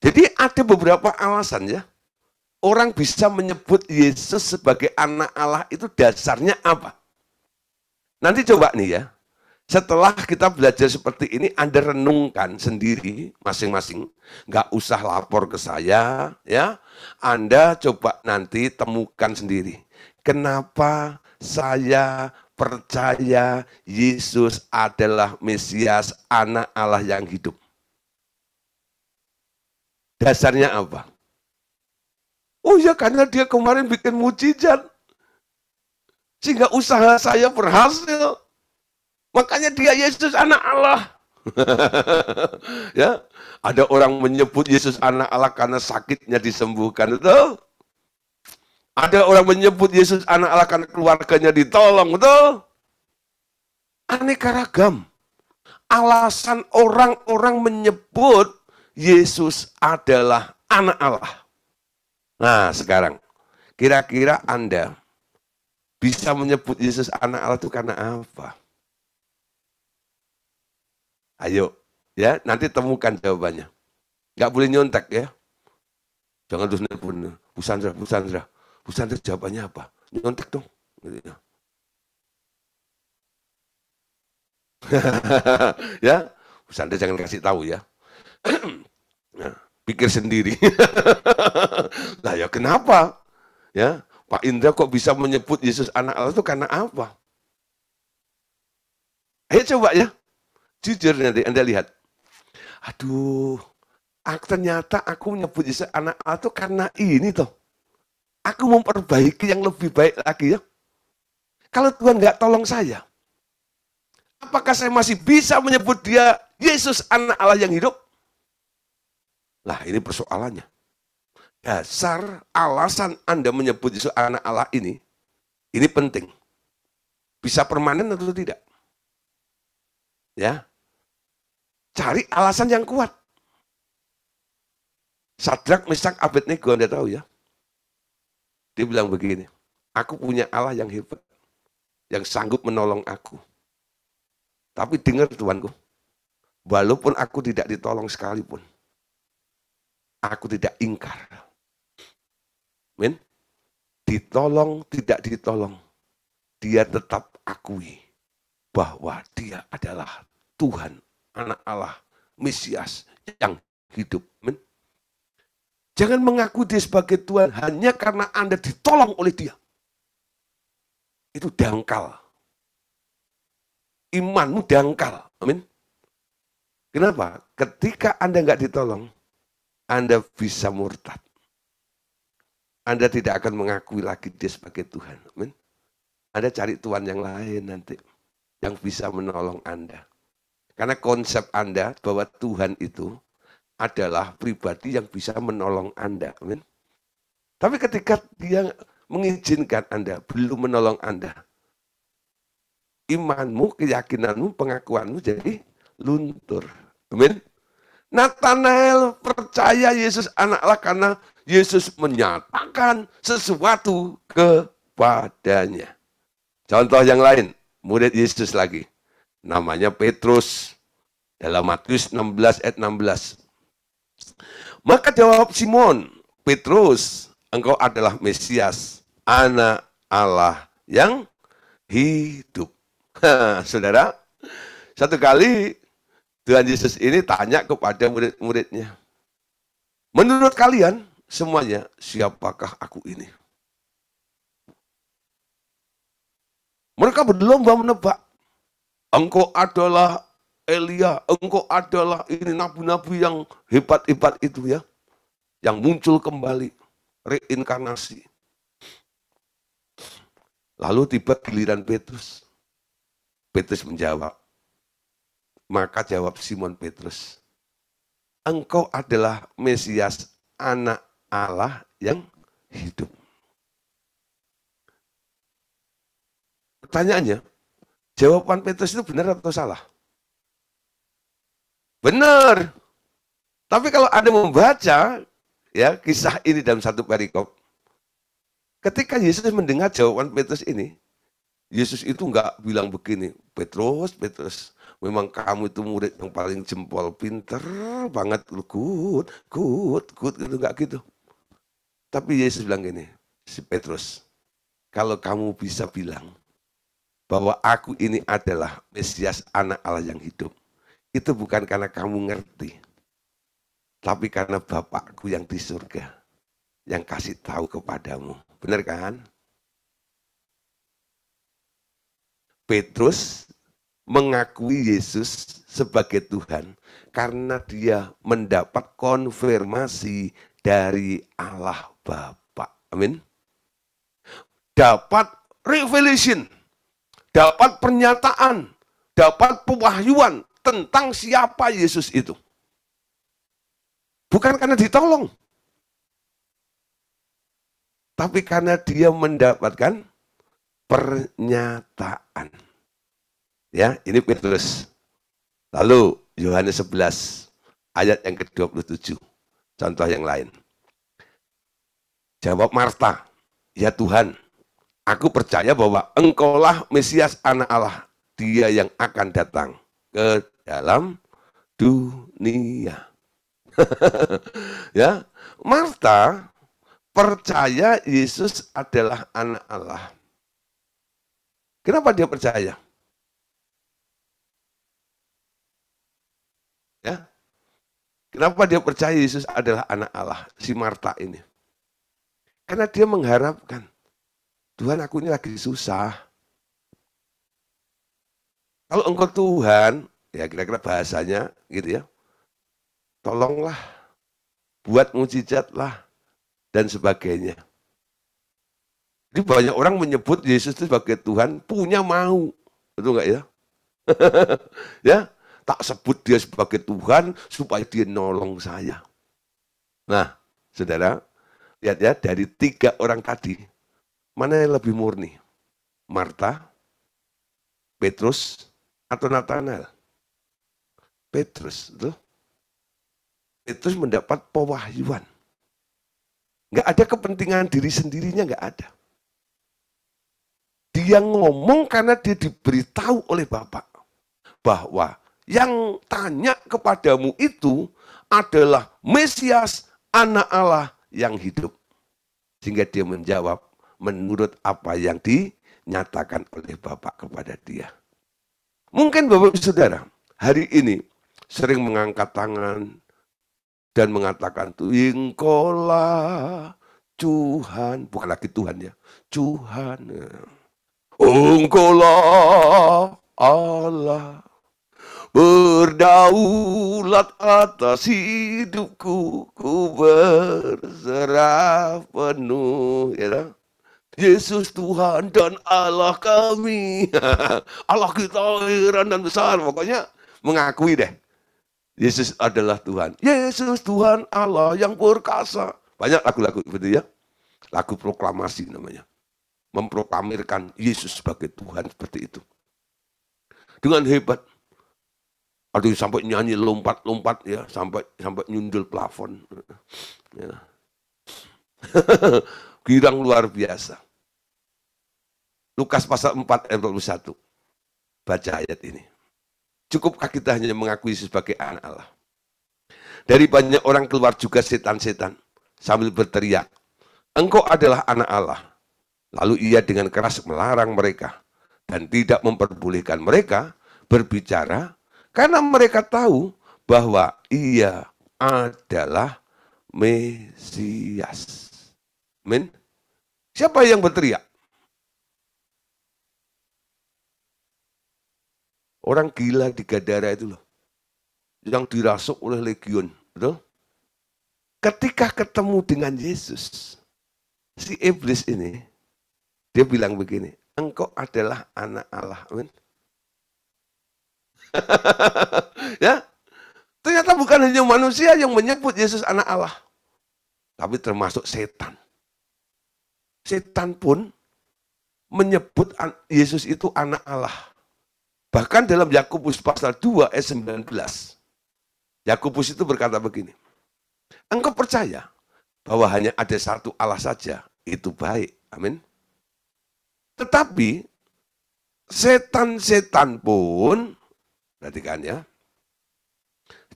jadi ada beberapa alasan ya. Orang bisa menyebut Yesus sebagai anak Allah itu dasarnya apa? Nanti coba nih ya. Setelah kita belajar seperti ini, Anda renungkan sendiri masing-masing. Nggak usah lapor ke saya, ya. Anda coba nanti temukan sendiri. Kenapa saya percaya Yesus adalah Mesias, anak Allah yang hidup? Dasarnya apa? Oh ya, karena dia kemarin bikin mujizat. Sehingga usaha saya berhasil. Makanya dia Yesus anak Allah. Ya, ada orang menyebut Yesus anak Allah karena sakitnya disembuhkan, betul? Ada orang menyebut Yesus anak Allah karena keluarganya ditolong, betul? Aneka ragam. Alasan orang-orang menyebut Yesus adalah anak Allah. Nah, sekarang kira-kira Anda bisa menyebut Yesus anak Allah itu karena apa? Ayo, ya, nanti temukan jawabannya. Nggak boleh nyontek ya. Jangan terus nelpon, Bu Sandra jawabannya apa? Nyontek dong. Ya, Bu Sandra jangan kasih tahu ya. Nah, pikir sendiri. Lah ya kenapa? Ya, Pak Indra kok bisa menyebut Yesus anak Allah itu karena apa? Ayo coba ya. Jujur nanti Anda lihat. Aduh, ternyata aku menyebut Yesus anak Allah itu karena ini toh. Aku memperbaiki yang lebih baik lagi ya. Kalau Tuhan nggak tolong saya, apakah saya masih bisa menyebut dia Yesus anak Allah yang hidup? Nah ini persoalannya. Dasar alasan Anda menyebut Yesus anak Allah ini penting. Bisa permanen atau tidak? Ya, cari alasan yang kuat. Sadrak, Mesak, Abednego, Anda tahu ya. Dia bilang begini, aku punya Allah yang hebat, yang sanggup menolong aku. Tapi dengar Tuanku, walaupun aku tidak ditolong sekalipun, aku tidak ingkar. Amin. Ditolong, tidak ditolong, dia tetap akui bahwa dia adalah Tuhan, anak Allah, Mesias yang hidup. Amin. Jangan mengaku dia sebagai Tuhan hanya karena Anda ditolong oleh dia. Itu dangkal. Imanmu dangkal. Amin. Kenapa? Ketika Anda nggak ditolong, Anda bisa murtad. Anda tidak akan mengakui lagi dia sebagai Tuhan. Amin. Anda cari Tuhan yang lain nanti. Yang bisa menolong Anda. Karena konsep Anda bahwa Tuhan itu adalah pribadi yang bisa menolong Anda. Amin. Tapi ketika dia mengizinkan Anda, belum menolong Anda, imanmu, keyakinanmu, pengakuanmu jadi luntur. Amin. Nathanael percaya Yesus anak Allah karena Yesus menyatakan sesuatu kepadanya. Contoh yang lain, murid Yesus lagi. Namanya Petrus. Dalam Matius 16 ayat 16. Maka jawab Simon, Petrus, engkau adalah Mesias, anak Allah yang hidup. Saudara, satu kali Tuhan Yesus ini tanya kepada murid-muridnya, menurut kalian semuanya, siapakah aku ini? Mereka berlomba menebak. Engkau adalah Elia, engkau adalah ini nabi-nabi yang hebat-hebat itu ya. Yang muncul kembali, reinkarnasi. Lalu tiba giliran Petrus. Petrus menjawab. Maka jawab Simon Petrus, engkau adalah Mesias, anak Allah yang hidup. Pertanyaannya, jawaban Petrus itu benar atau salah? Benar. Tapi kalau Anda membaca ya kisah ini dalam satu perikop, ketika Yesus mendengar jawaban Petrus ini, Yesus itu enggak bilang begini, Petrus, memang kamu itu murid yang paling jempol, pinter banget, good, gitu, enggak gitu. Tapi Yesus bilang gini, si Petrus, kalau kamu bisa bilang bahwa aku ini adalah Mesias anak Allah yang hidup, itu bukan karena kamu ngerti, tapi karena Bapakku yang di surga yang kasih tahu kepadamu. Benar kan? Petrus mengakui Yesus sebagai Tuhan karena dia mendapat konfirmasi dari Allah Bapa. Amin. Dapat revelation, dapat pernyataan, dapat pewahyuan tentang siapa Yesus itu. Bukan karena ditolong, tapi karena dia mendapatkan pernyataan. Ya, ini Petrus. Lalu Yohanes 11 ayat yang ke-27. Contoh yang lain. Jawab Marta, "Ya Tuhan, aku percaya bahwa Engkaulah Mesias Anak Allah, Dia yang akan datang ke dalam dunia." Ya, Marta percaya Yesus adalah Anak Allah. Kenapa dia percaya? Ya, kenapa dia percaya Yesus adalah Anak Allah? Si Marta ini, karena dia mengharapkan, Tuhan, aku ini lagi susah. Kalau Engkau Tuhan, ya kira-kira bahasanya gitu ya, tolonglah, buat mujizat lah, dan sebagainya. Jadi banyak orang menyebut Yesus itu sebagai Tuhan, punya mau. Betul nggak ya? Ya, tak sebut dia sebagai Tuhan supaya dia nolong saya. Nah, saudara, lihat ya, dari 3 orang tadi, mana yang lebih murni? Marta, Petrus, atau Nathanael? Petrus, betul? Petrus mendapat pewahyuan. Nggak ada kepentingan diri sendirinya, nggak ada. Dia ngomong karena dia diberitahu oleh Bapak bahwa yang tanya kepadamu itu adalah Mesias, Anak Allah yang hidup. Sehingga dia menjawab menurut apa yang dinyatakan oleh Bapak kepada dia. Mungkin Bapak Saudara hari ini sering mengangkat tangan dan mengatakan, Engkaulah Tuhan, bukan lagi Tuhan ya, Tuhan. Engkaulah Allah, berdaulat atas hidupku, ku berserah penuh. Ya, Yesus Tuhan dan Allah kami. Allah kita heran dan besar. Pokoknya mengakui deh, Yesus adalah Tuhan. Yesus Tuhan Allah yang perkasa. Banyak lagu-lagu begitu ya. Lagu proklamasi namanya. Memproklamirkan Yesus sebagai Tuhan seperti itu. Dengan hebat. Ada yang sampai nyanyi lompat-lompat ya, sampai nyundul plafon. Ya. Girang luar biasa. Lukas pasal 4 ayat 21. Baca ayat ini. Cukupkah kita hanya mengakui sebagai anak Allah? Dari banyak orang keluar juga setan-setan sambil berteriak, Engkau adalah anak Allah. Lalu ia dengan keras melarang mereka dan tidak memperbolehkan mereka berbicara karena mereka tahu bahwa ia adalah Mesias. Amin. Siapa yang berteriak? Orang gila di Gadara itu loh. Yang dirasuk oleh legion. Betul? Ketika ketemu dengan Yesus, si iblis ini, dia bilang begini, engkau adalah anak Allah. Amin. Ya, ternyata bukan hanya manusia yang menyebut Yesus anak Allah, tapi termasuk setan. Setan pun menyebut Yesus itu anak Allah. Bahkan dalam Yakobus pasal 2 ayat 19. Yakobus itu berkata begini, engkau percaya bahwa hanya ada satu Allah saja, itu baik. Amin. Tetapi setan-setan pun, perhatikan ya,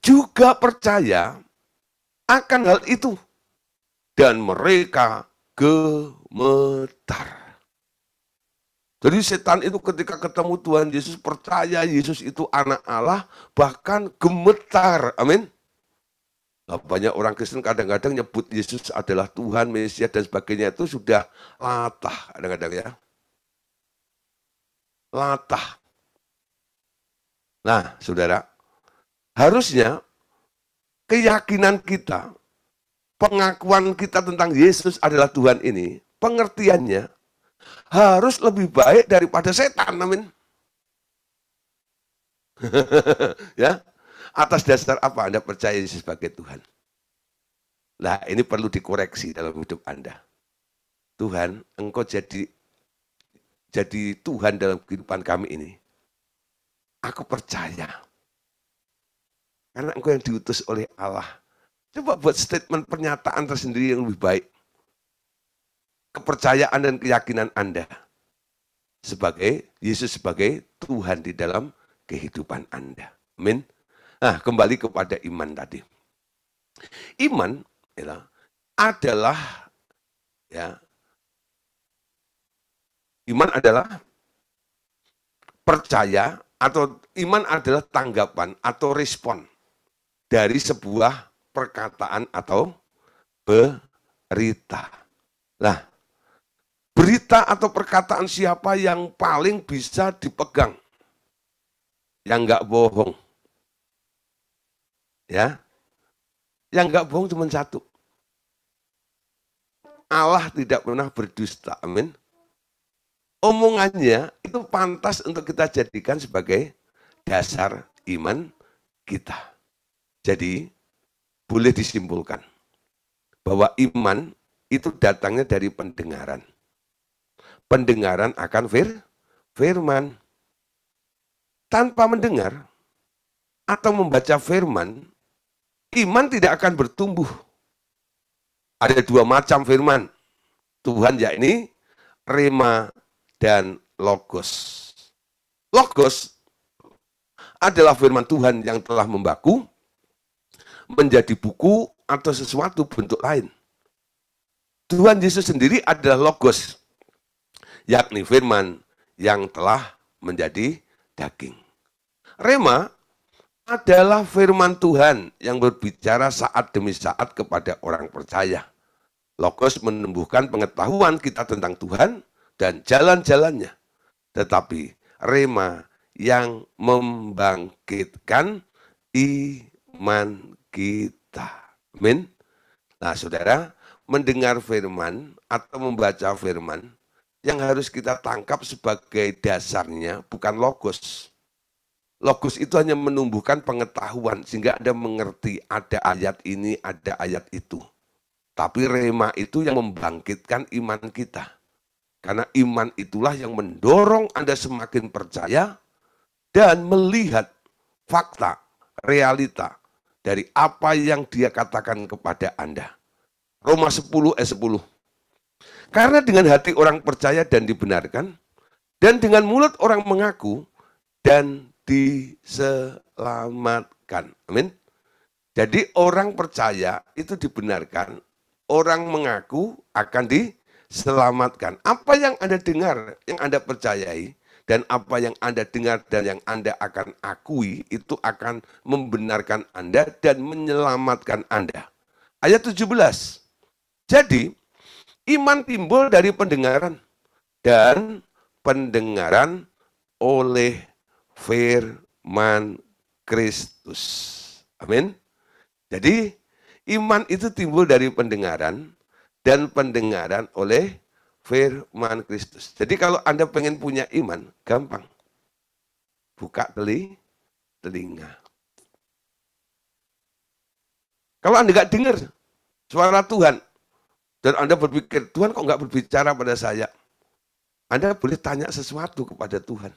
juga percaya akan hal itu. Dan mereka gemetar. Jadi setan itu ketika ketemu Tuhan Yesus, percaya Yesus itu anak Allah, bahkan gemetar. Amin. Nah, banyak orang Kristen kadang-kadang nyebut Yesus adalah Tuhan, Mesias, dan sebagainya itu sudah latah kadang-kadang ya. Latah. Nah, saudara, harusnya keyakinan kita pengakuan kita tentang Yesus adalah Tuhan ini, pengertiannya harus lebih baik daripada setan, amin. Ya, atas dasar apa Anda percaya Yesus sebagai Tuhan? Nah, ini perlu dikoreksi dalam hidup Anda. Tuhan, Engkau jadi Tuhan dalam kehidupan kami ini. Aku percaya. Karena Engkau yang diutus oleh Allah. Coba buat statement pernyataan tersendiri yang lebih baik. Kepercayaan dan keyakinan Anda sebagai Yesus sebagai Tuhan di dalam kehidupan Anda. Amin. Nah, kembali kepada iman tadi. Iman adalah iman adalah percaya atau iman adalah tanggapan atau respon dari sebuah perkataan atau berita. Nah, berita atau perkataan siapa yang paling bisa dipegang? Yang nggak bohong. Ya, yang nggak bohong cuma satu. Allah tidak pernah berdusta, amin. Omongannya itu pantas untuk kita jadikan sebagai dasar iman kita. Jadi, boleh disimpulkan bahwa iman itu datangnya dari pendengaran. Pendengaran akan firman. Tanpa mendengar atau membaca firman, iman tidak akan bertumbuh. Ada dua macam firman Tuhan, yakni rema dan logos. Logos adalah firman Tuhan yang telah membaku menjadi buku atau sesuatu bentuk lain. Tuhan Yesus sendiri adalah logos, yakni firman yang telah menjadi daging. Rema adalah firman Tuhan yang berbicara saat demi saat kepada orang percaya. Logos menumbuhkan pengetahuan kita tentang Tuhan dan jalan-jalannya. Tetapi rema yang membangkitkan iman kita. Amin. Nah, saudara, mendengar firman atau membaca firman yang harus kita tangkap sebagai dasarnya bukan logos. Logos itu hanya menumbuhkan pengetahuan sehingga Anda mengerti ada ayat ini, ada ayat itu. Tapi rema itu yang membangkitkan iman kita. Karena iman itulah yang mendorong Anda semakin percaya dan melihat fakta, realita dari apa yang dia katakan kepada Anda. Roma 10 ayat 10. Karena dengan hati orang percaya dan dibenarkan, dan dengan mulut orang mengaku dan diselamatkan. Amin. Jadi orang percaya itu dibenarkan, orang mengaku akan diselamatkan. Apa yang Anda dengar, yang Anda percayai, dan apa yang Anda dengar dan yang Anda akan akui, itu akan membenarkan Anda dan menyelamatkan Anda. Ayat 17. Jadi, iman timbul dari pendengaran, dan pendengaran oleh firman Kristus. Amin. Jadi iman itu timbul dari pendengaran dan pendengaran oleh firman Kristus. Jadi kalau Anda pengen punya iman, gampang. Buka telinga. Kalau Anda nggak dengar suara Tuhan dan Anda berpikir, Tuhan kok nggak berbicara pada saya? Anda boleh tanya sesuatu kepada Tuhan.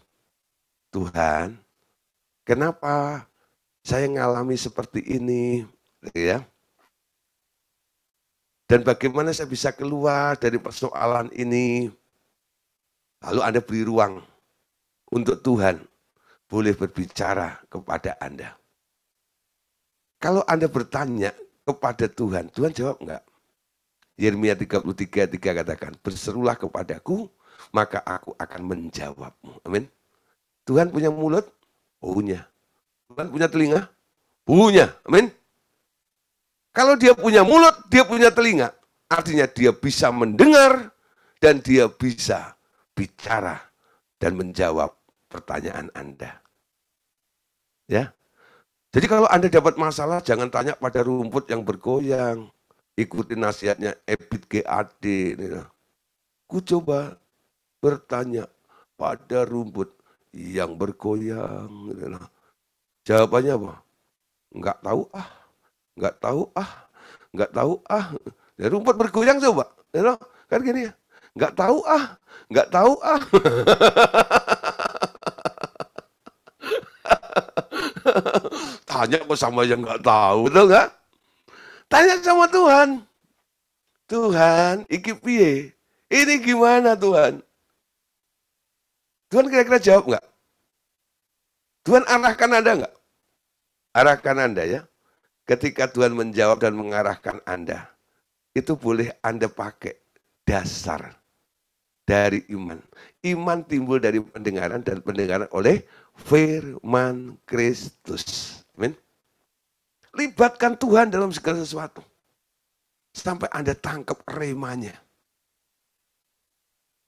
Tuhan, kenapa saya ngalami seperti ini, ya? Dan bagaimana saya bisa keluar dari persoalan ini? Lalu Anda beri ruang untuk Tuhan boleh berbicara kepada Anda. Kalau Anda bertanya kepada Tuhan, Tuhan jawab enggak? Yeremia 33:3 katakan, berserulah kepadaku, maka aku akan menjawabmu. Amin. Tuhan punya mulut? Punya. Tuhan punya telinga? Punya. Amin. Kalau dia punya mulut, dia punya telinga. Artinya dia bisa mendengar dan dia bisa bicara dan menjawab pertanyaan Anda. Ya. Jadi kalau Anda dapat masalah, jangan tanya pada rumput yang bergoyang. ikuti nasihatnya Ebit GAD. Ku coba bertanya pada rumput yang bergoyang. Jawabannya apa? Enggak tahu ah, enggak tahu ah, enggak tahu ah. Ya, rumput bergoyang coba, kan gini ya. Enggak tahu ah, enggak tahu ah. Tanya kok sama yang enggak tahu, betul enggak? Tanya sama Tuhan. Tuhan, iki piye? Ini gimana Tuhan? Tuhan kira-kira jawab enggak? Tuhan arahkan Anda enggak? Arahkan Anda ya. Ketika Tuhan menjawab dan mengarahkan Anda, itu boleh Anda pakai dasar dari iman. Iman timbul dari pendengaran dan pendengaran oleh firman Kristus. Amin. Libatkan Tuhan dalam segala sesuatu. Sampai Anda tangkap remanya.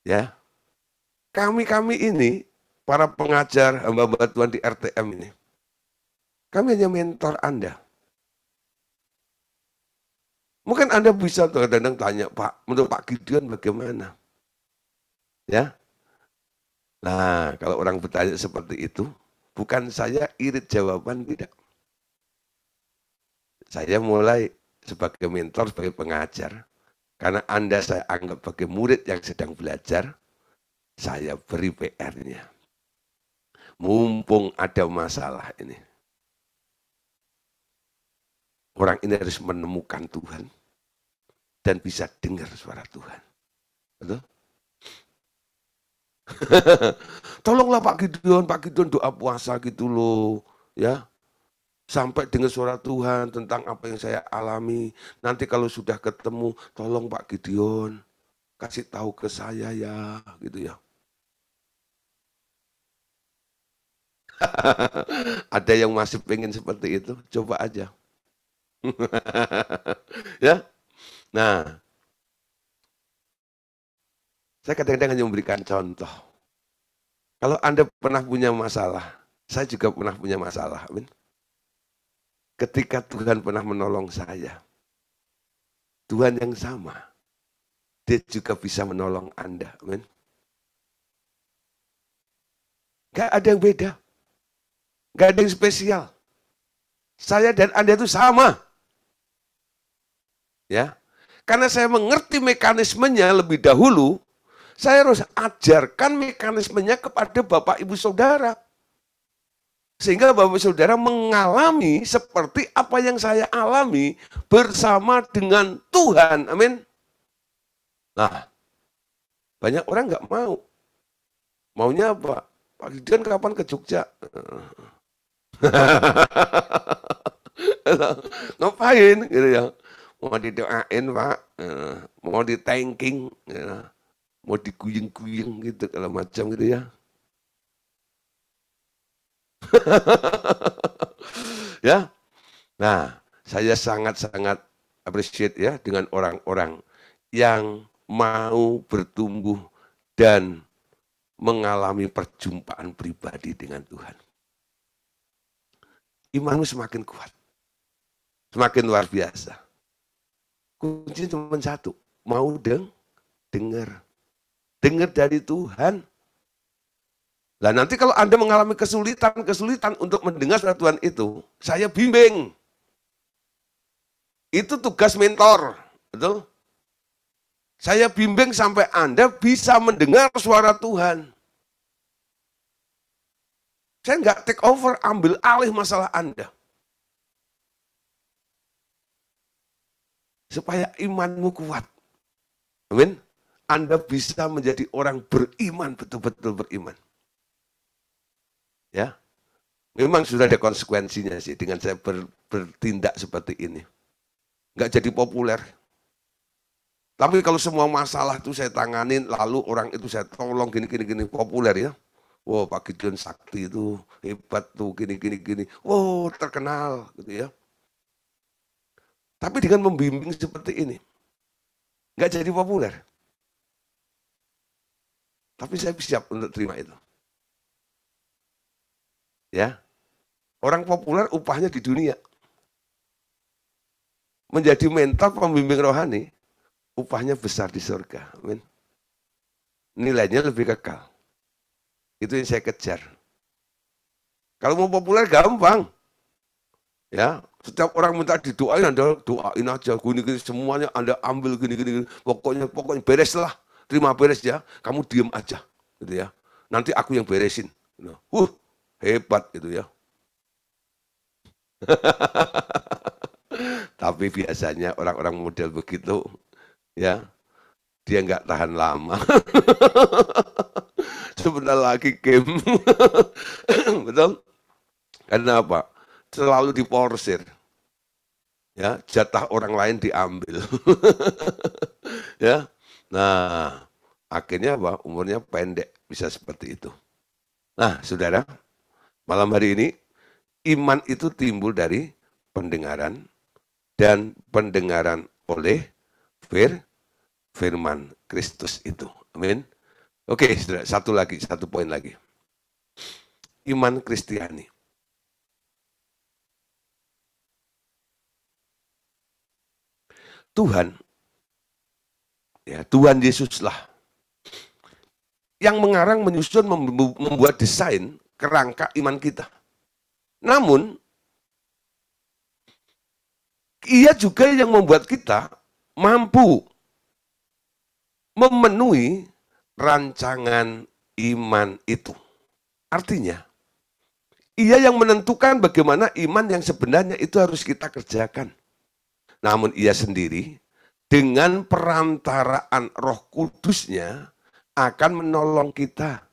Ya. Kami ini, para pengajar hamba-hamba Tuhan di RTM ini, kami hanya mentor Anda. Mungkin Anda bisa kadang-kadang tanya, Pak, menurut Pak Gideon bagaimana? Ya. Nah, kalau orang bertanya seperti itu, bukan saya irit jawaban, tidak. Saya mulai sebagai mentor, sebagai pengajar. Karena Anda saya anggap sebagai murid yang sedang belajar, saya beri PR-nya. Mumpung ada masalah ini. Orang ini harus menemukan Tuhan dan bisa dengar suara Tuhan. Betul? Tolonglah Pak Gideon doa puasa gitu loh. Ya, sampai dengar suara Tuhan tentang apa yang saya alami. Nanti kalau sudah ketemu, tolong Pak Gideon kasih tahu ke saya ya, gitu ya. Ada yang masih pengen seperti itu, coba aja. Ya, nah, saya kadang-kadang hanya memberikan contoh. Kalau Anda pernah punya masalah, saya juga pernah punya masalah. Amin. Ketika Tuhan pernah menolong saya, Tuhan yang sama, Dia juga bisa menolong Anda. Amin. Gak ada yang beda. Gak ada yang spesial. Saya dan Anda itu sama. Ya, karena saya mengerti mekanismenya lebih dahulu, saya harus ajarkan mekanismenya kepada Bapak Ibu Saudara. Sehingga Bapak Ibu Saudara mengalami seperti apa yang saya alami bersama dengan Tuhan. Amin. Nah, banyak orang nggak mau. Maunya apa? Pak Gideon kapan ke Jogja? Ngapain gitu ya? Mau didoain Pak, mau di-tanking, mau diguyeng-guyeng gitu, kalau macam gitu ya. Ya, nah saya sangat-sangat appreciate ya dengan orang-orang yang mau bertumbuh dan mengalami perjumpaan pribadi dengan Tuhan. Imanmu semakin kuat, semakin luar biasa. Kuncinya cuma satu, mau dengar dari Tuhan. Nah nanti kalau Anda mengalami kesulitan untuk mendengar suara Tuhan itu, saya bimbing. Itu tugas mentor, betul? Saya bimbing sampai Anda bisa mendengar suara Tuhan. Saya nggak take over, ambil alih masalah Anda. Supaya imanmu kuat. Amin. Anda bisa menjadi orang beriman, betul-betul beriman. Ya, memang sudah ada konsekuensinya sih dengan saya bertindak seperti ini. Nggak jadi populer. Tapi kalau semua masalah itu saya tanganin, lalu orang itu saya tolong gini populer ya. Wow, Pak Gideon sakti itu hebat tuh gini. Wow, terkenal gitu ya. Tapi dengan membimbing seperti ini, nggak jadi populer. Tapi saya siap untuk terima itu. Ya, orang populer upahnya di dunia. menjadi mentor pembimbing rohani, upahnya besar di surga. Amin. Nilainya lebih kekal. Itu yang saya kejar. Kalau mau populer gampang. Ya, setiap orang minta didoain, Anda doain aja, gini-gini semuanya Anda ambil gini-gini, pokoknya beres lah, terima beres ya, kamu diem aja, gitu ya. Nanti aku yang beresin. Hebat gitu ya. Tapi biasanya orang-orang model begitu, ya, dia nggak tahan lama. Sebentar lagi game, betul? Karena apa? Selalu diporsir. Ya, jatah orang lain diambil. Ya. Nah, akhirnya apa? Umurnya pendek, bisa seperti itu. Nah, Saudara, malam hari ini iman itu timbul dari pendengaran dan pendengaran oleh firman Kristus itu. Amin. Oke, Saudara, satu poin lagi. Iman Kristiani. Tuhan, ya Tuhan Yesuslah yang mengarang, menyusun, membuat desain kerangka iman kita. Namun, Ia juga yang membuat kita mampu memenuhi rancangan iman itu. Artinya, Ia yang menentukan bagaimana iman yang sebenarnya itu harus kita kerjakan. Namun Ia sendiri dengan perantaraan Roh Kudusnya akan menolong kita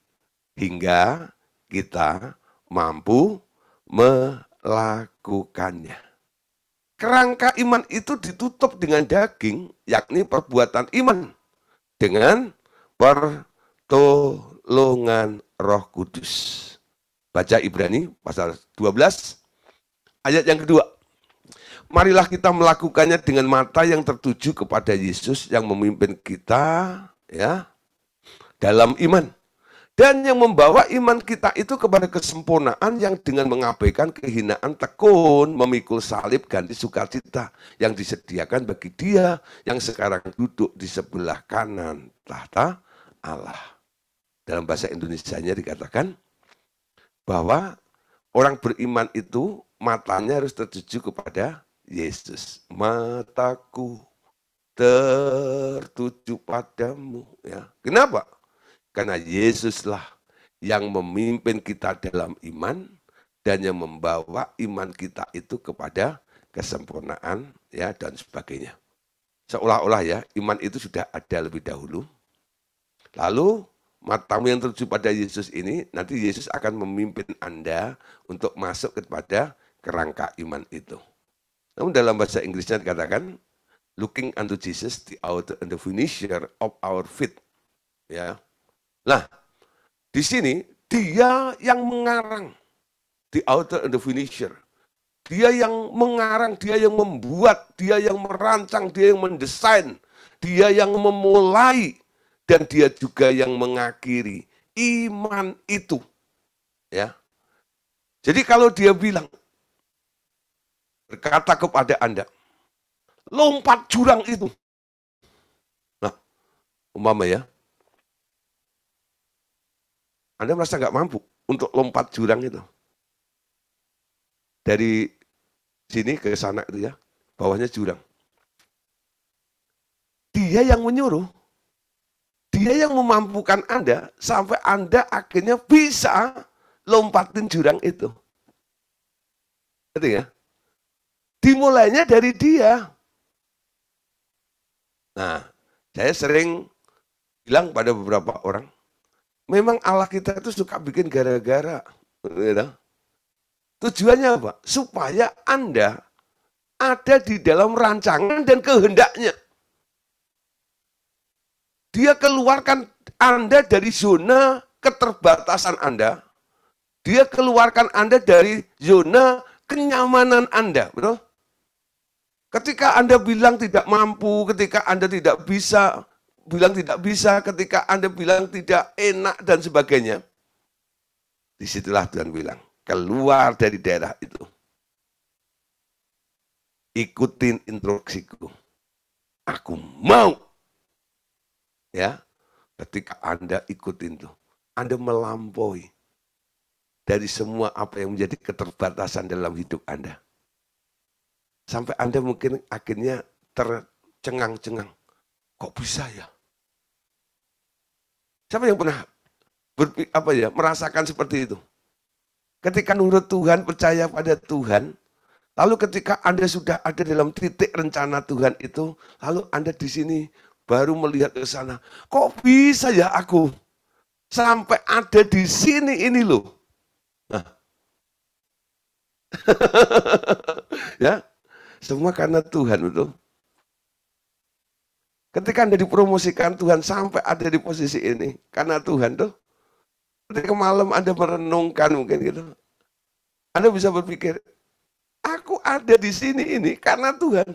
hingga kita mampu melakukannya. Kerangka iman itu ditutup dengan daging, yakni perbuatan iman dengan pertolongan Roh Kudus. Baca Ibrani pasal 12 ayat yang kedua. Marilah kita melakukannya dengan mata yang tertuju kepada Yesus yang memimpin kita ya dalam iman. Dan yang membawa iman kita itu kepada kesempurnaan yang dengan mengabaikan kehinaan tekun, memikul salib ganti sukacita yang disediakan bagi Dia yang sekarang duduk di sebelah kanan tahta Allah. Dalam bahasa Indonesianya dikatakan bahwa orang beriman itu matanya harus tertuju kepada Yesus. Mataku tertuju padamu. Ya. Kenapa? Karena Yesuslah yang memimpin kita dalam iman dan yang membawa iman kita itu kepada kesempurnaan ya dan sebagainya. Seolah-olah ya iman itu sudah ada lebih dahulu. Lalu matamu yang tertuju pada Yesus ini, nanti Yesus akan memimpin Anda untuk masuk kepada kerangka iman itu. Namun dalam bahasa Inggrisnya dikatakan, looking unto Jesus, the author and the finisher of our faith. Ya. Nah, di sini Dia yang mengarang, the author and the finisher. Dia yang mengarang, Dia yang membuat, Dia yang merancang, Dia yang mendesain, Dia yang memulai, dan Dia juga yang mengakhiri iman itu. Ya. Jadi kalau Dia bilang, berkata kepada Anda, lompat jurang itu. Nah, umpama ya, Anda merasa nggak mampu untuk lompat jurang itu. Dari sini ke sana itu ya, bawahnya jurang. Dia yang menyuruh, Dia yang memampukan Anda sampai Anda akhirnya bisa lompatin jurang itu. Ngerti ya? Dimulainya dari Dia. Nah, saya sering bilang pada beberapa orang, memang Allah kita itu suka bikin gara-gara. Tujuannya apa? Supaya Anda ada di dalam rancangan dan kehendaknya. Dia keluarkan Anda dari zona keterbatasan Anda. Dia keluarkan Anda dari zona kenyamanan Anda. Betul? Ketika Anda bilang tidak mampu, ketika Anda tidak bisa, bilang tidak bisa, ketika Anda bilang tidak enak dan sebagainya. Disitulah Tuhan bilang, keluar dari daerah itu. ikutin instruksiku. Aku mau. Ya, ketika Anda ikutin tuh, Anda melampaui dari semua apa yang menjadi keterbatasan dalam hidup Anda. Sampai Anda mungkin akhirnya tercengang-cengang. Kok bisa ya? Siapa yang pernah merasakan seperti itu? Ketika nurut Tuhan, percaya pada Tuhan, lalu ketika Anda sudah ada dalam titik rencana Tuhan itu, lalu Anda di sini baru melihat ke sana. Kok bisa ya aku sampai ada di sini ini loh? Nah. Ya, semua karena Tuhan betul. Ketika Anda dipromosikan Tuhan sampai ada di posisi ini, karena Tuhan tuh. Ketika malam Anda merenungkan mungkin gitu, Anda bisa berpikir, aku ada di sini ini karena Tuhan.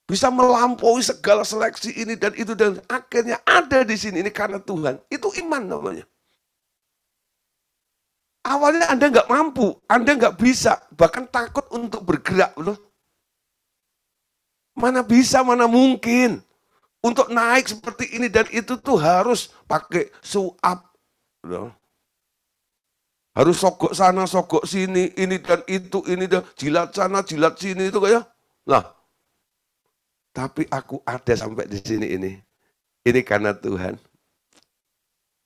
Bisa melampaui segala seleksi ini dan itu dan akhirnya ada di sini ini karena Tuhan. Itu iman namanya. Awalnya Anda nggak mampu, Anda nggak bisa, bahkan takut untuk bergerak. Loh. Mana bisa, mana mungkin. Untuk naik seperti ini dan itu tuh harus pakai suap. Loh. Harus sogok sana, sogok sini, ini dan itu, ini dan jilat sana, jilat sini itu kayak. Nah, tapi aku ada sampai di sini ini. Ini karena Tuhan.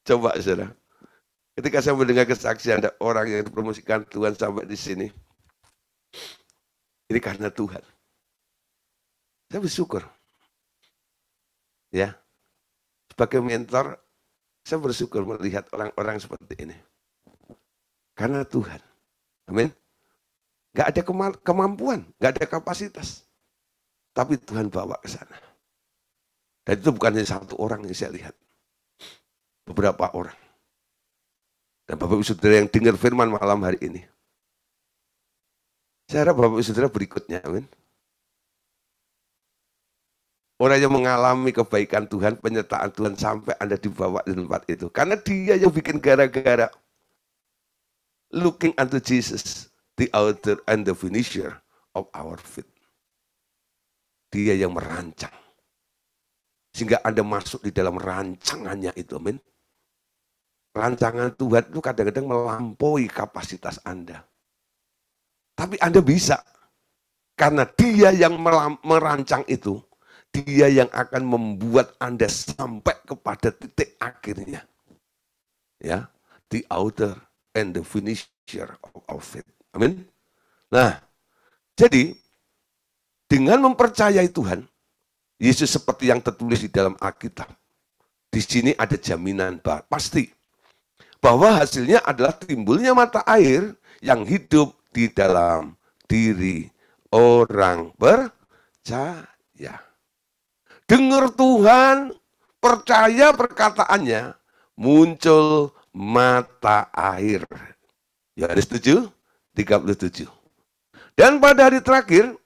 Coba saudara. Ketika saya mendengar kesaksian ada orang yang dipromosikan Tuhan sampai di sini. Ini karena Tuhan. Saya bersyukur. Ya. Sebagai mentor, saya bersyukur melihat orang-orang seperti ini. Karena Tuhan. Amin. Gak ada kemampuan, gak ada kapasitas. Tapi Tuhan bawa ke sana. Dan itu bukan hanya satu orang yang saya lihat. Beberapa orang. Dan Bapak Ibu Saudara yang dengar firman malam hari ini. Saya harap Bapak Ibu Saudara berikutnya. Amin. Orang yang mengalami kebaikan Tuhan, penyertaan Tuhan sampai Anda dibawa di tempat itu. Karena dia yang bikin gara-gara. Looking unto Jesus, the author and the finisher of our faith. Dia yang merancang. Sehingga Anda masuk di dalam rancangannya itu. Amin. Rancangan Tuhan itu kadang-kadang melampaui kapasitas Anda. Tapi Anda bisa. Karena dia yang merancang itu, dia yang akan membuat Anda sampai kepada titik akhirnya. Ya, the author and the finisher of our faith. Amin. Nah, jadi dengan mempercayai Tuhan, Yesus seperti yang tertulis di dalam Alkitab. Di sini ada jaminan pasti bahwa hasilnya adalah timbulnya mata air yang hidup di dalam diri orang percaya. Dengar Tuhan, percaya perkataannya, muncul mata air. Yohanes 7:37. Dan pada hari terakhir,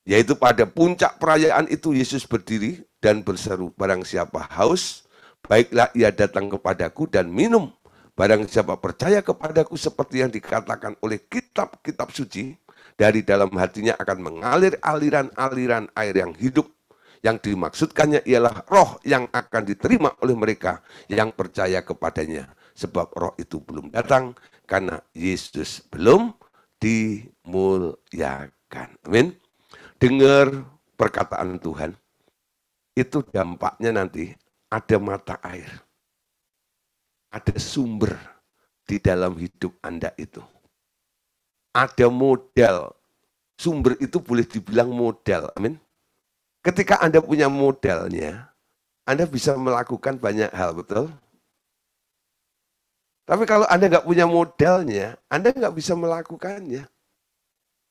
yaitu pada puncak perayaan itu Yesus berdiri dan berseru, barang siapa haus, baiklah ia datang kepadaku dan minum. Barang siapa percaya kepadaku seperti yang dikatakan oleh kitab-kitab suci, dari dalam hatinya akan mengalir aliran-aliran air yang hidup. Yang dimaksudkannya ialah roh yang akan diterima oleh mereka yang percaya kepadanya. Sebab roh itu belum datang karena Yesus belum dimuliakan. Amin. Dengar perkataan Tuhan. Itu dampaknya nanti ada mata air. Ada sumber di dalam hidup Anda itu. Ada modal. Sumber itu boleh dibilang modal. Amin. Ketika Anda punya modalnya, Anda bisa melakukan banyak hal, betul? Tapi kalau Anda nggak punya modalnya, Anda nggak bisa melakukannya.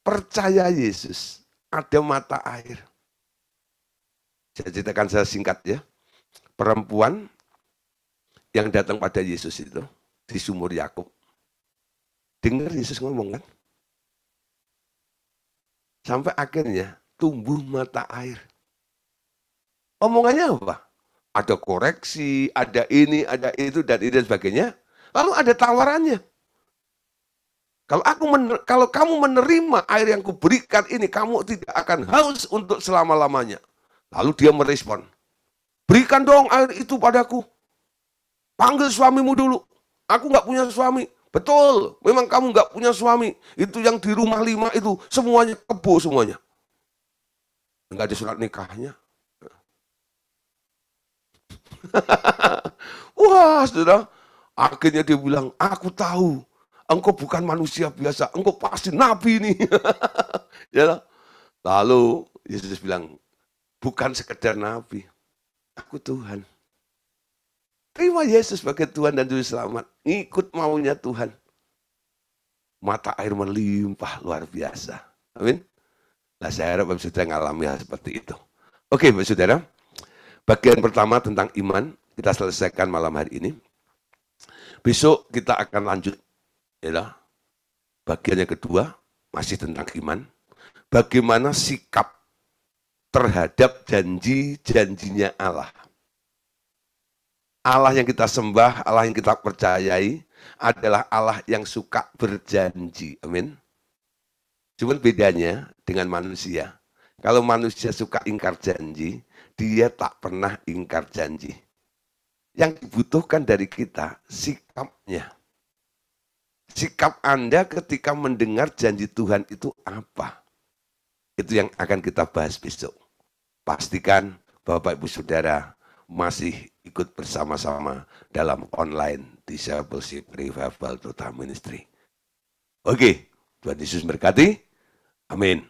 Percaya Yesus, ada mata air. Saya ceritakan saya singkat ya. Perempuan yang datang pada Yesus itu di sumur Yakub. Dengar Yesus ngomong kan? Sampai akhirnya tumbuh mata air. Omongannya apa? Ada koreksi, ada ini, ada itu, dan sebagainya. Lalu ada tawarannya. Kalau kamu menerima air yang kuberikan ini, kamu tidak akan haus untuk selama-lamanya. Lalu dia merespon, berikan dong air itu padaku. Panggil suamimu dulu. Aku nggak punya suami. Betul, memang kamu nggak punya suami. Itu yang di rumah 5 itu, semuanya kebo semuanya. Nggak ada surat nikahnya. Wah, saudara. Akhirnya dia bilang, aku tahu. Engkau bukan manusia biasa. Engkau pasti nabi nih. Ya. Lalu Yesus bilang, bukan sekedar nabi. Aku Tuhan. Terima Yesus sebagai Tuhan dan Juru Selamat. Ngikut maunya Tuhan. Mata air melimpah luar biasa. Amin. Nah, saya harap Bapak Saudara mengalami hal seperti itu. Oke, Bapak Saudara. Bagian pertama tentang iman kita selesaikan malam hari ini. Besok kita akan lanjut. Ya, bagian yang kedua masih tentang iman. Bagaimana sikap terhadap janji-janjinya Allah. Allah yang kita sembah, Allah yang kita percayai adalah Allah yang suka berjanji. Amin. Cuman bedanya dengan manusia. Kalau manusia suka ingkar janji, dia tak pernah ingkar janji. Yang dibutuhkan dari kita, sikapnya. Sikap Anda ketika mendengar janji Tuhan itu apa? Itu yang akan kita bahas besok. Pastikan Bapak Ibu Saudara masih ikut bersama-sama dalam online Discipleship Revival Total Ministry. Oke, Tuhan Yesus berkati. Amin.